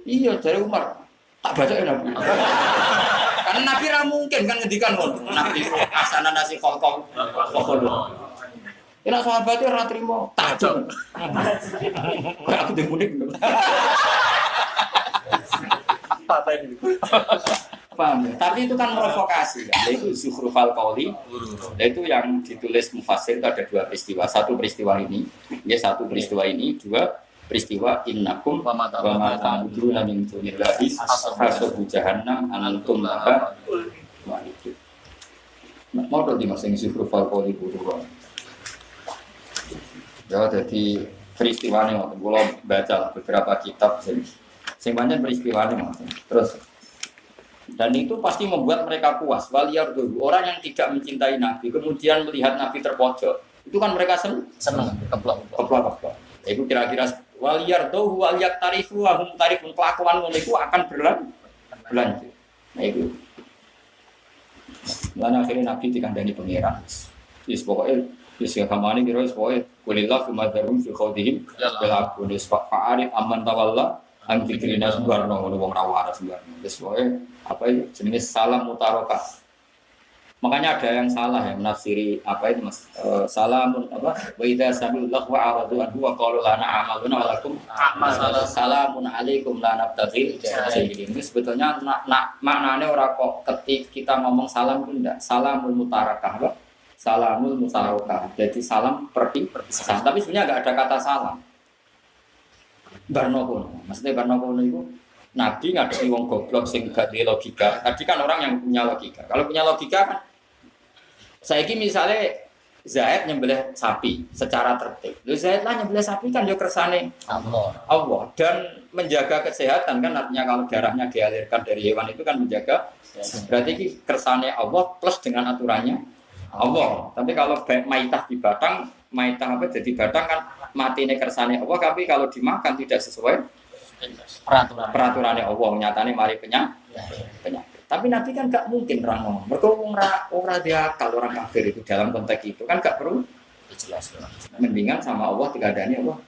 Iya jare Umar. Tak baca ya Nabi. Karena Nabi ra mungkin kan ngendikan ngono. Nabi asana nasi kolkol. Nek sahabat ora trimo, tajam. Kayak aku demunik. Apa ini? Paham ya? Tapi itu kan provokasi ya. Itu zukhrufal qauli. Itu yang ditulis mufassir itu ada dua peristiwa. Satu peristiwa ini, ya satu peristiwa ini, dua peristiwa innakum wa ma ta'buduna min dunillahi hasabu jahannam anantum laha wa'idun. Mau di masa ngisi profil poli buru. Ya jadi peristiwa ini waktu gue baca beberapa kitab sing banyak peristiwa ini terus dan itu pasti membuat mereka puas. Waliyar dulu orang yang tidak mencintai Nabi kemudian melihat Nabi terpojok itu kan mereka senang keplok. Itu kira-kira waliyar dohu waliyak tarifu wahum tarifun kelakuan itu akan berlanjut. Nah itu. Lalu akhirnya Nabi dikandani pengiran. Yes pokoknya yes kamane kira wis pokoknya kulillah fimadharum fi khawdihim belaku wis fa'arif aman tawalla an fikrina subarno ngono wong ra waras subarno. Wis pokoknya apa itu jenenge salam mutarakah. Makanya ada yang salah ya menafsiri apa itu Mas salamun apa wa idza sami'u lahu wa aradu anhu wa qalu lana amaluna wa lakum salamun alaikum la nabtaghi jahilin. Ini sebetulnya maknanya ora kok ketik kita ngomong salam itu enggak salamul mutarakah apa Salamul mutarokah. Jadi salam perpisahan. Tapi sebenarnya nggak ada kata salam. Barnokono. Maksudnya Barnokono itu Nabi ngadepi wong goblok sing gak duwe logika. Tadi kan orang yang punya logika. Kalau punya logika kan saiki misalnya Zaid nyembelih sapi secara tertib. Lu Zaid lah nyembelih sapi kan yo kersane Allah dan menjaga kesehatan kan artinya kalau darahnya dialirkan dari hewan itu kan menjaga. Berarti ini kersane Allah plus dengan aturannya Allah. Tapi kalau maitah di batang, maitah apa jadi batang kan matine kersane Allah tapi kalau dimakan tidak sesuai peraturannya Allah nyatane mari penyakit. Tapi Nabi kan gak mungkin orang ngomong. Mereka orang dia kalau orang kafir itu dalam konteks itu kan gak perlu Jelas. mendingan sama Allah dikadani Allah.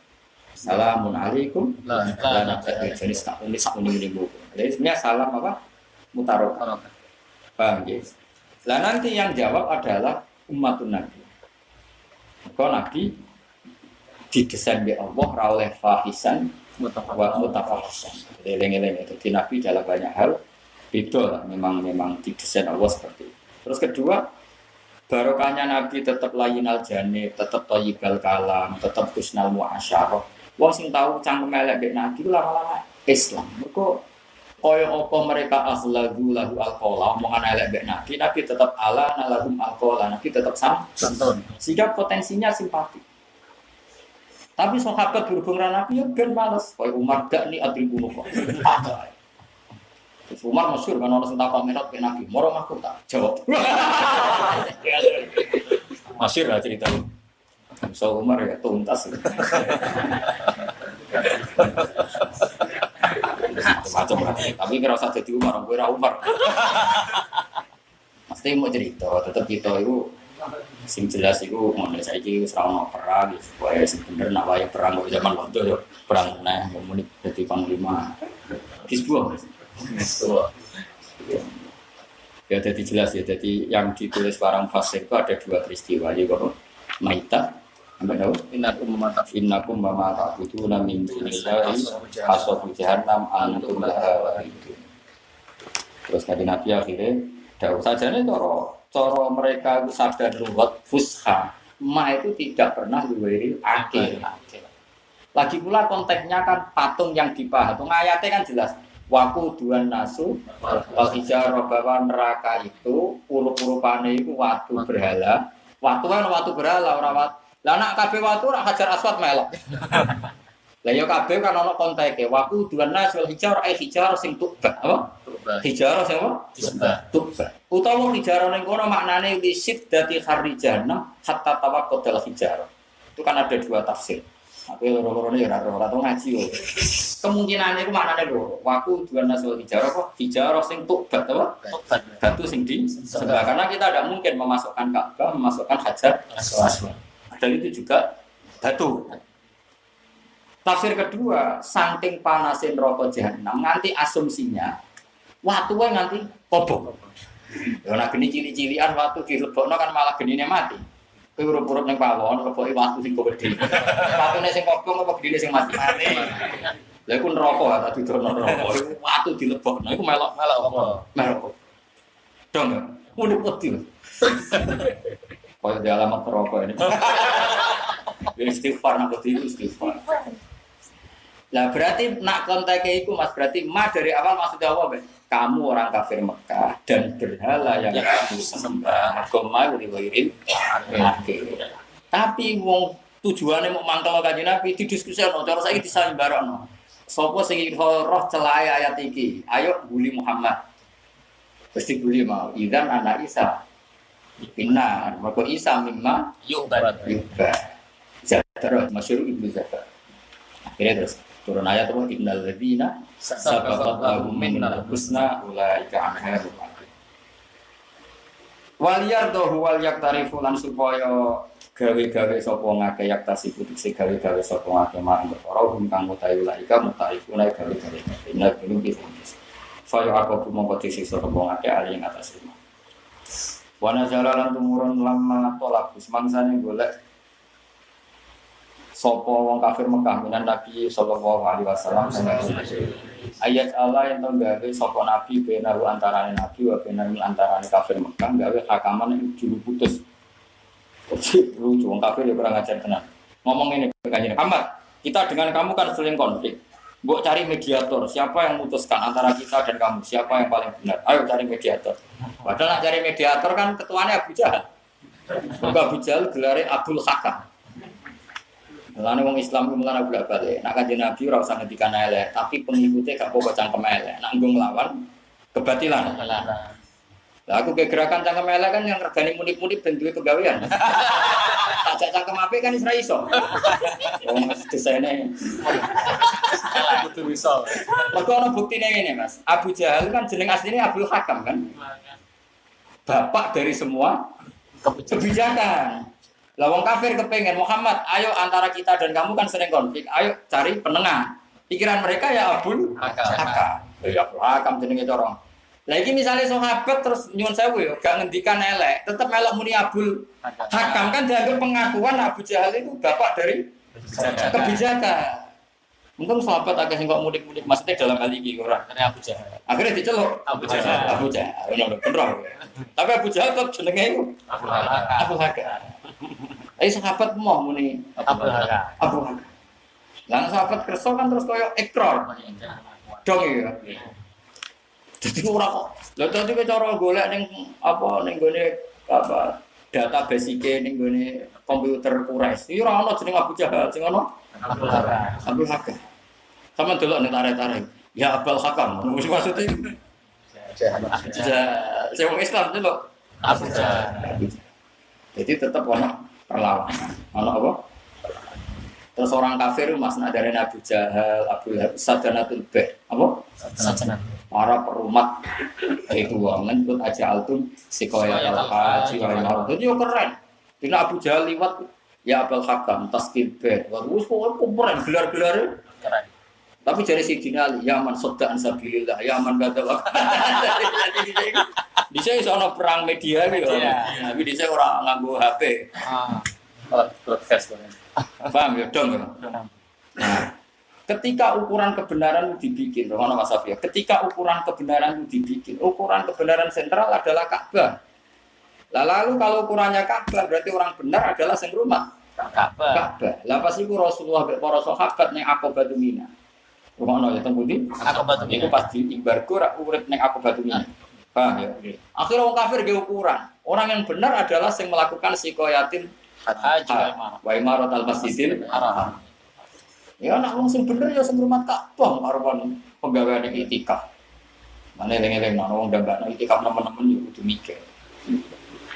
Assalamun alaikum. Jadi ini buku. Jadi sebenarnya salam apa? Mutarok. Paham ya? Lah nanti yang jawab adalah umatun Nabi. Kalau Nabi didesain oleh Allah oleh fahisan mutafahisan. Jadi lengi-lengi itu di Nabi dalam banyak hal beda lah, memang didesain Allah seperti itu. Terus kedua, barokahnya Nabi tetap layinal janib, tetap thayyibal kalam, tetap husnal muasyarah. Wong sing tahu cangkem elek mek Nabi lama-lama Islam. Mergo kaya apa mereka akhlagu lahu alqala, omongan elek mek Nabi tetap ala nalahum alqala, Nabi tetap santun. Sehingga potensinya simpati. Tapi sahabat berhubung Nabi ya ben males, kaya Umar gak ni adri bunuh kok. Umar masyhur kan orang sing takon menot ke Nabi, moro aku tak jawab. Masyhur lah cerita. So Umar ya tuntas. Macam tapi kira usah jadi Umar, gue ra Umar. Pasti mau cerita, tetap kita itu sing jelas itu ngono saiki wis ra ono perang, wae sing bener nak wae perang kok zaman waktu yo perang neh muni dadi panglima. Kisbuah. Ya jadi jelas ya, jadi yang ditulis barang fasik itu ada dua peristiwa ya kok maita sampai tahu innakum ma ta'buduna min dunillahi hasabu jahannam antum laha itu. Terus kali Nabi akhirnya dawuh sajane cara mereka itu sadar luwat fusha ma itu tidak pernah diwiri akhir. Lagi pula konteksnya kan patung yang dipahat. Ayatnya kan jelas waku duan nasu al-hijarah bahwa neraka itu urup-urupane itu watu berhala. Watu berhala ora wat. Lah nek kabeh watu ora hajar aswad melok. Lah ya kabeh kan ana konteke waku duan nasu al-hijarah hijarah sing tuba apa? Hijarah sing apa? Tuba. Utawa hijarah ning kono maknane lisit dadi kharijana hatta tawaqqadal hijarah. Itu kan ada dua tafsir. Tapi loro-loro ini ora tau ngaji lho. Kemungkinane iku maknane lho, waku duan nasul hijarah kok hijarah sing tubat apa? Tubat. Batu sing disembah karena kita tidak mungkin memasukkan Ka'bah, memasukkan Hajar Aswad. Dan itu juga batu. Tafsir kedua, saking panasin neraka jahanam nganti asumsinya watuwe nganti kobong. Ya nek geni cili-cilian watu dilebokno kan malah genine mati. Urup-urup ning pawon keboke watu sing gede. Watune sing kobong apa gedine sing mati. Lha iku neraka tak didono neraka. Watu dilebokno iku melok apa? Melok. Dong. Mulut wedi. Kaya di alamat neraka ini. Istighfar nak wedi istighfar. Lah berarti nak konteke iku Mas berarti dari awal maksudnya apa, Bang? Kamu orang kafir Mekah dan berhala yang kamu sembah agama riwayatin akhir. Tapi wong tujuane mau mangkel kanjeng Nabi didiskusikno cara saiki disambarno. Sopo sing roh celahe ayat iki? Ayo bully Muhammad. Pasti bully mau. Idzan anak Isa. Inna maka Isa mimma yu'bad. Jadar masyhur Ibnu Zakat. Akhirnya terus turun ayat apa innal ladzina sabaqat lahum minnal husna ulaika anha mubadun. Waliyardahu wal yaktarifu lan supaya gawe-gawe sapa ngake yaktasi putus gawe-gawe sapa ngake marang perkara hum kang utawi ulaika mutarifuna gawe-gawe inna binum bisnis. Saya aku mongko disiksa sapa ngake ali ing atas rumah. Wana jalalan tumurun lama tolak semangsane golek sopo wong kafir Mekah minan Nabi sallallahu alaihi wasallam ayat Allah yang gawe sopo Nabi benaru antarané Nabi wa benaru antarané kafir Mekah gawe hakaman yang juru putus Lucu, wong kafir ya kurang ajar tenan. Ngomong ini ke Kanjeng Muhammad, kita dengan kamu kan sering konflik. Mbok cari mediator, siapa yang memutuskan antara kita dan kamu, siapa yang paling benar? Ayo cari mediator. Padahal nak cari mediator kan ketuanya Abu Jahal. Abu Jahal gelare Abdul Hakam. Lalu wong Islam ku mulane bolak-balik. Nak Kanjeng Nabi ora usah ngendikan elek, tapi pengikutnya gak apa-apa cangkem elek. Nak nggo nglawan kebatilan. Lah aku ke gerakan cangkem elek kan yang regane munip-munip ben duwe pegawean. Ajak cangkem apik kan isra iso. Wong desaine Kudu iso. mergo ana buktine ngene Mas. Abu Jahal kan jeneng aslinya Abdul Hakam kan. Bapak dari semua kebijakan. Lah wong kafir kepengen Muhammad, ayo antara kita dan kamu kan sering konflik, ayo cari penengah. Pikiran mereka ya Abdul Hakam. Ya Abdul Hakam jenenge corong. Lah iki misale sahabat terus nyuwun sewu yo gak ngendikan elek, tetep melok muni Abdul Hakam kan dianggap pengakuan Abu Jahal itu bapak dari kebijakan. Mungkin sahabat agak sing kok mudik-mudik maksudnya dalam hal iki ora. Karena Abu Jahal. Akhirnya diceluk Abu Jahal. Abu Jahal. Ono bener. Tapi Abu Jahal tetep jenenge iku Abu Hakam. Sahabat mau muni Abu Hakam. Abu Hakam. Lah sahabat kerso kan terus koyo ikrar. Dong ya. Jadi ora kok. Lha dadi cara golek ning apa ning gone apa database iki ning gone komputer Quraisy. Ora ono jeneng Abu Jahal, sing ono Abu Hakam. Abu Hakam. Sama delok ning tarik-tarik. Ya Abul Hakam. Maksudnya saya wong Islam delok Abu Jahal. Jadi tetap ono perlawanan. Ono apa? Terus orang kafir mas dari Abu Jahal, Abu Lahab, Sadanatul Beh. Apa? Sajanan. Para perumat itu ngenut aja altum sikoya al-haji wa al-marud. Itu keren. Dina Abu Jahal liwat ya Abul Hakam, Taskil Beh. Wah, keren gelar-gelar. Keren. Tapi dari Sidina Ali, ya man sodda'an sabilillah, ya man gadawa. Di sini soal perang media gitu. Tapi di sini orang nganggo HP. Broadcast. Paham ya dong. Nah, ketika ukuran kebenaran itu dibikin, mana Mas Afia? Ketika ukuran kebenaran itu dibikin, ukuran kebenaran sentral adalah Ka'bah. Lalu kalau ukurannya Ka'bah berarti orang benar adalah sing rumah Ka'bah. Lah pas iku Rasulullah mek para sahabat ning Aqabah Mina. Rumono ya teng pundi? Aqabah Mina. Iku pas diimbargo ra urip ning Aqabah Mina. Paham ya? Akhirnya orang kafir ge ukuran. Orang yang benar adalah yang melakukan sikoyatin Haji wa imarat al-masjidil Haram. ya anak wong sing bener ya sing rumah Ka'bah karuan penggawean itikaf. Mane eling-eling ana wong ndambakno itikaf nemen-nemen yo kudu mikir.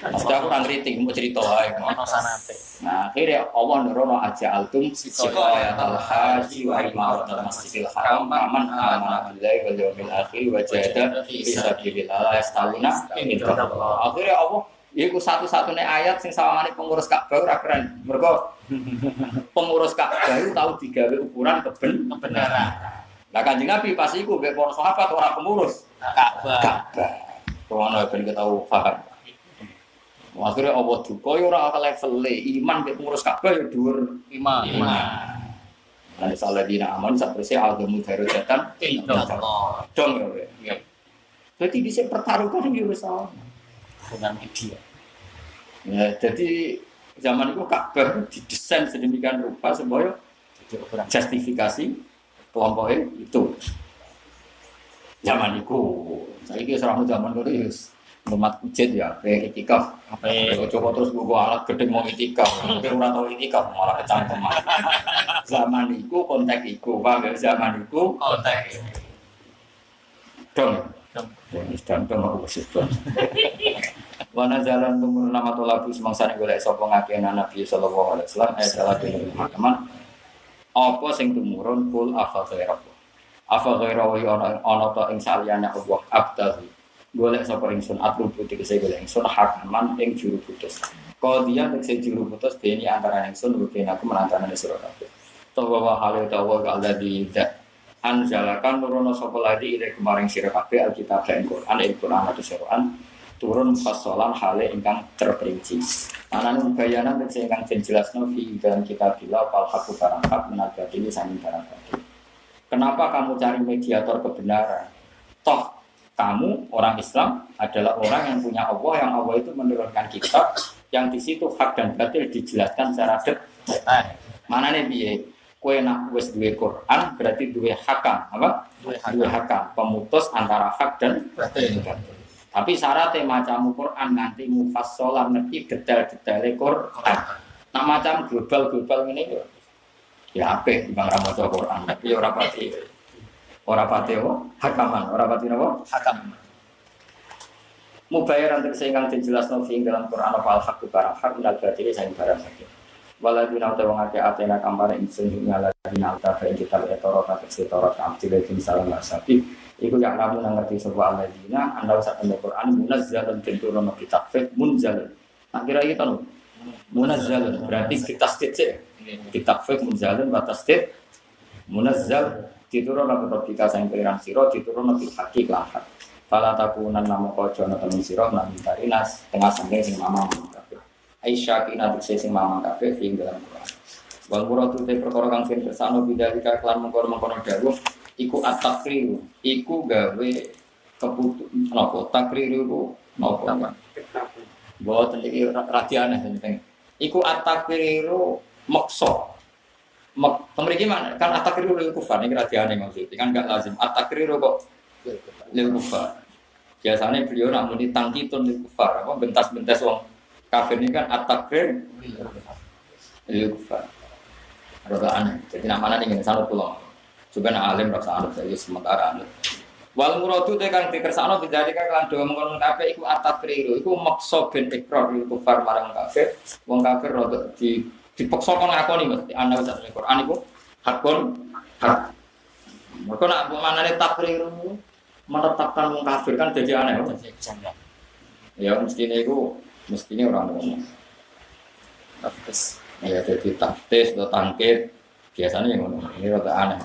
Pasti aku ora ngritik mau cerita wae. Ono sanate. Nah, akhirnya Allah nurono aja altum sikoya al-haji wa imarat al-masjidil haram aman amana billahi wal yawmil akhir wa jahada fi sabilillah yastawuna indallah. Akhirnya Allah iku satu-satunya ayat sing sawangane pengurus Ka'bah ora keren. Mergo pengurus Ka'bah itu tahu digawe ukuran kebenaran. Lah Kanjeng Nabi pas iku mek para sahabat ora pengurus Ka'bah. Ono ben ketau paham. Akhirnya Allah duka ya ora level iman mek pengurus Ka'bah ya dhuwur Iman. Ada salah dina aman saprese agamu darajatan Allah. dong ya. Jadi bisa pertaruhkan iki wis Dengan media. ya, jadi zaman itu Ka'bah didesain sedemikian rupa supaya justifikasi kelompoknya itu. Zaman itu, saya kira serang zaman itu umat ujit ya, kayak itikaf. Coba terus gue alat gede mau itikaf, tapi orang tahu itikaf malah kecangkeman. Zaman itu konteks itu, bang zaman itu Konteks. dong. Dan dong aku sih. Wana jalan tumur nama tolabu semangsa nih golek sapa ngakian Nabi sallallahu alaihi wasallam salah dene teman apa sing tumurun kul afa ghaira wa ana ta ing saliyane Allah abdahi golek sapa ingsun atlu putih kese golek ingsun hakaman ing juru putus qadiyan ing juru putus dene antara ingsun ben aku menantanane sira kabeh tawa hale tawa alladzi anjalakan nurono sapa lagi ide kemaring sira kabeh alkitab dan Quran atau Quran turun fasolan hale ingkang terperinci. Anan bayanan tegese ingkang den jelasno fi dalam kitabillah fal haqu barang hak menabati ini saking barang batil. Kenapa kamu cari mediator kebenaran? Toh kamu orang Islam adalah orang yang punya Allah, yang Allah itu menurunkan kitab yang di situ hak dan batil dijelaskan secara detail. Manane piye? Kowe nak wis duwe Quran berarti duwe hakam, apa? Duwe hakam, pemutus antara hak dan batil. Tapi syaratnya macam Quran nanti mufassalah ngerti detail-detail Quran. Nah macam global-global ini ya apik bang maca Quran, tapi ora pati hakaman, ora pati napa? Hakam. Mubayaran tegese ingkang dijelasno ing dalam Quran apa al-haq barang hak minal batil sing barang hak. Waladina utawa ngake atena kampane ingsun nyala dina alta ing kitab etoro kate setoro kamtil ing salam sapi iku yang namun ngerti sapa aladina anda sak tembok Quran munazzalun tenturono kitab munzal. Nah kira iki to munazzalun berarti ditasdid sih. Kitab munzalun wa tasdid munazzal diturunno ketika sang pengiran sira diturunno bil haqi lan hak. Fala takunan namo kojono temen sira lan tarinas tengah sange sing mamang kabeh. Aisyah kina tekse sing mamang kabeh ing dalam Quran. Wal muradu te perkara kang sing bersano bidalika kelan mengkono-mengkono dawuh iku at-takrir, iku gawe keputus napa takrir iku napa? Mboten iki radiane penting. Iku at-takrir maksa. Pemriki kan at-takrir iku kufar iki radiane maksud. Kan enggak lazim at-takrir kok lil kufar. Biasanya beliau nak muni tangkitun lil kufar, apa bentas-bentas wong kafir ini kan at-takrir lil kufar. Rada aneh. Jadi nak mana ning sanad kula. Coba nak alim rasa anut saya sementara anut. Wal muradu te kang dikersakno bidalika kan do mengkon kabeh iku at-takrir, iku maksa ben ikrar lil kufar marang kafir. Wong kafir rada dipaksa kon ngakoni mesti ana wis Al-Qur'an iku hakun hak. Mergo nak manane takrir menetapkan wong kafir kan jadi aneh. Ya mestine iku mestine ora ngono. Taftis. Ya jadi taftis atau tangkit biasanya yang ngono. Ini rada aneh.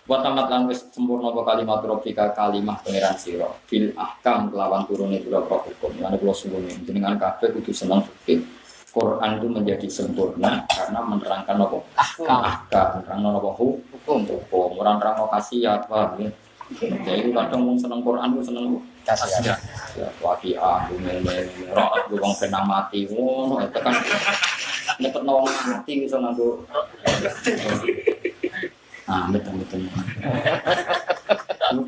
Wa tamat lan wis sempurna kalimat rabbika kalimah pangeran sira bil ahkam kelawan turune pira-pira hukum. Lan kula suwun jenengan kabeh kudu seneng fikih. Quran itu menjadi sempurna karena menerangkan apa? Ahkam, menerangkan apa? Hukum. Ora nerangno khasiat, paham ya? Jadi kadang wong seneng Quran ku seneng khasiat. Ya, waqiah, ngene, raat wong kena mati ngono itu kan nyepetno wong mati iso nganggo. Ah, betul.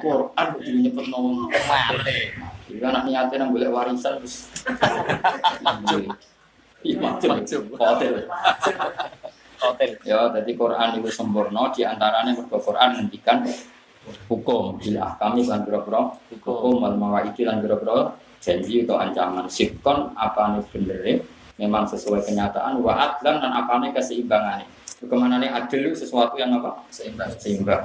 Quran kudu nyepetno wong mati. Iki anak niate nang golek warisan terus. Hotel. Ya, jadi Quran itu sempurna di antaranya mergo Quran ngendikan hukum bila kami lan boro-boro hukum wal mawaidi lan boro-boro janji atau ancaman sikon apane benere memang sesuai kenyataan wa adlan dan apane keseimbangane. Kemanane adil itu sesuatu yang apa? Seimbang.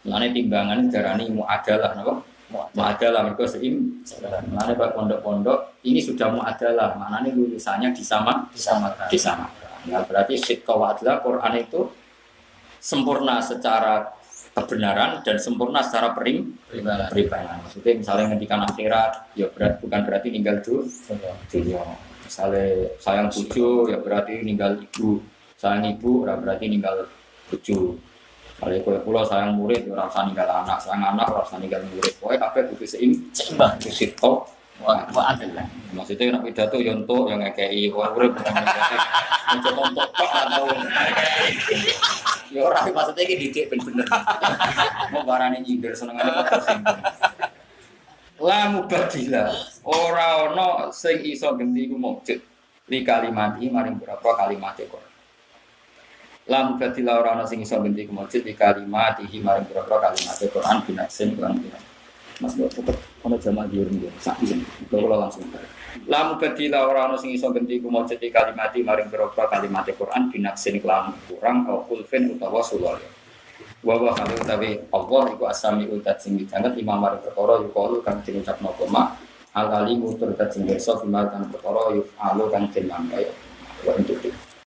Lane timbangan darani muadalah napa? Muadalah mergo seimbang. Lane bab pondok-pondok ini sudah muadalah, maknane lulusannya disamakan. Ya berarti sikon wa adlah Quran itu sempurna secara kebenaran dan sempurna secara peribadah. Maksudnya misalnya ngendikan akhirat, ya bukan berarti ninggal dunia. Misalnya sayang bojo, ya berarti ninggal ibu. Sayang ibu, ya berarti ninggal bojo. Kalau kula sayang murid, ya ora usah ninggal anak. Sayang anak, ora usah ninggal murid. Pokoknya kabeh kudu seimbang. Sito, maksudnya nek pidato yo entuk yang ngekeki wong urip mencoba untuk atau ya ora maksudnya iki didik bener. Mau barane nyindir senengane kok singgung. La mubadila ora ana sing iso ganti iku mujud li kalimati maring berapa kalimat kok. La mubadila ora ana sing iso ganti iku mujud li kalimati maring berapa kalimat Quran binasen Quran. Mas tetep ana jamaah diurung ya. Sak iki kula langsung. La mubadila ora ana sing iso ganti ku mujud kalimati maring berapa kalimat Quran binaksin kelam kurang au khulfin utawa sulul. Wa wa kali utawi Allah iku asami utat sing dijanget imam maring perkara yuqalu kang diucapno koma al alimu tur dat sing bersa bimal kan perkara yufalu kang dilambai wa untuk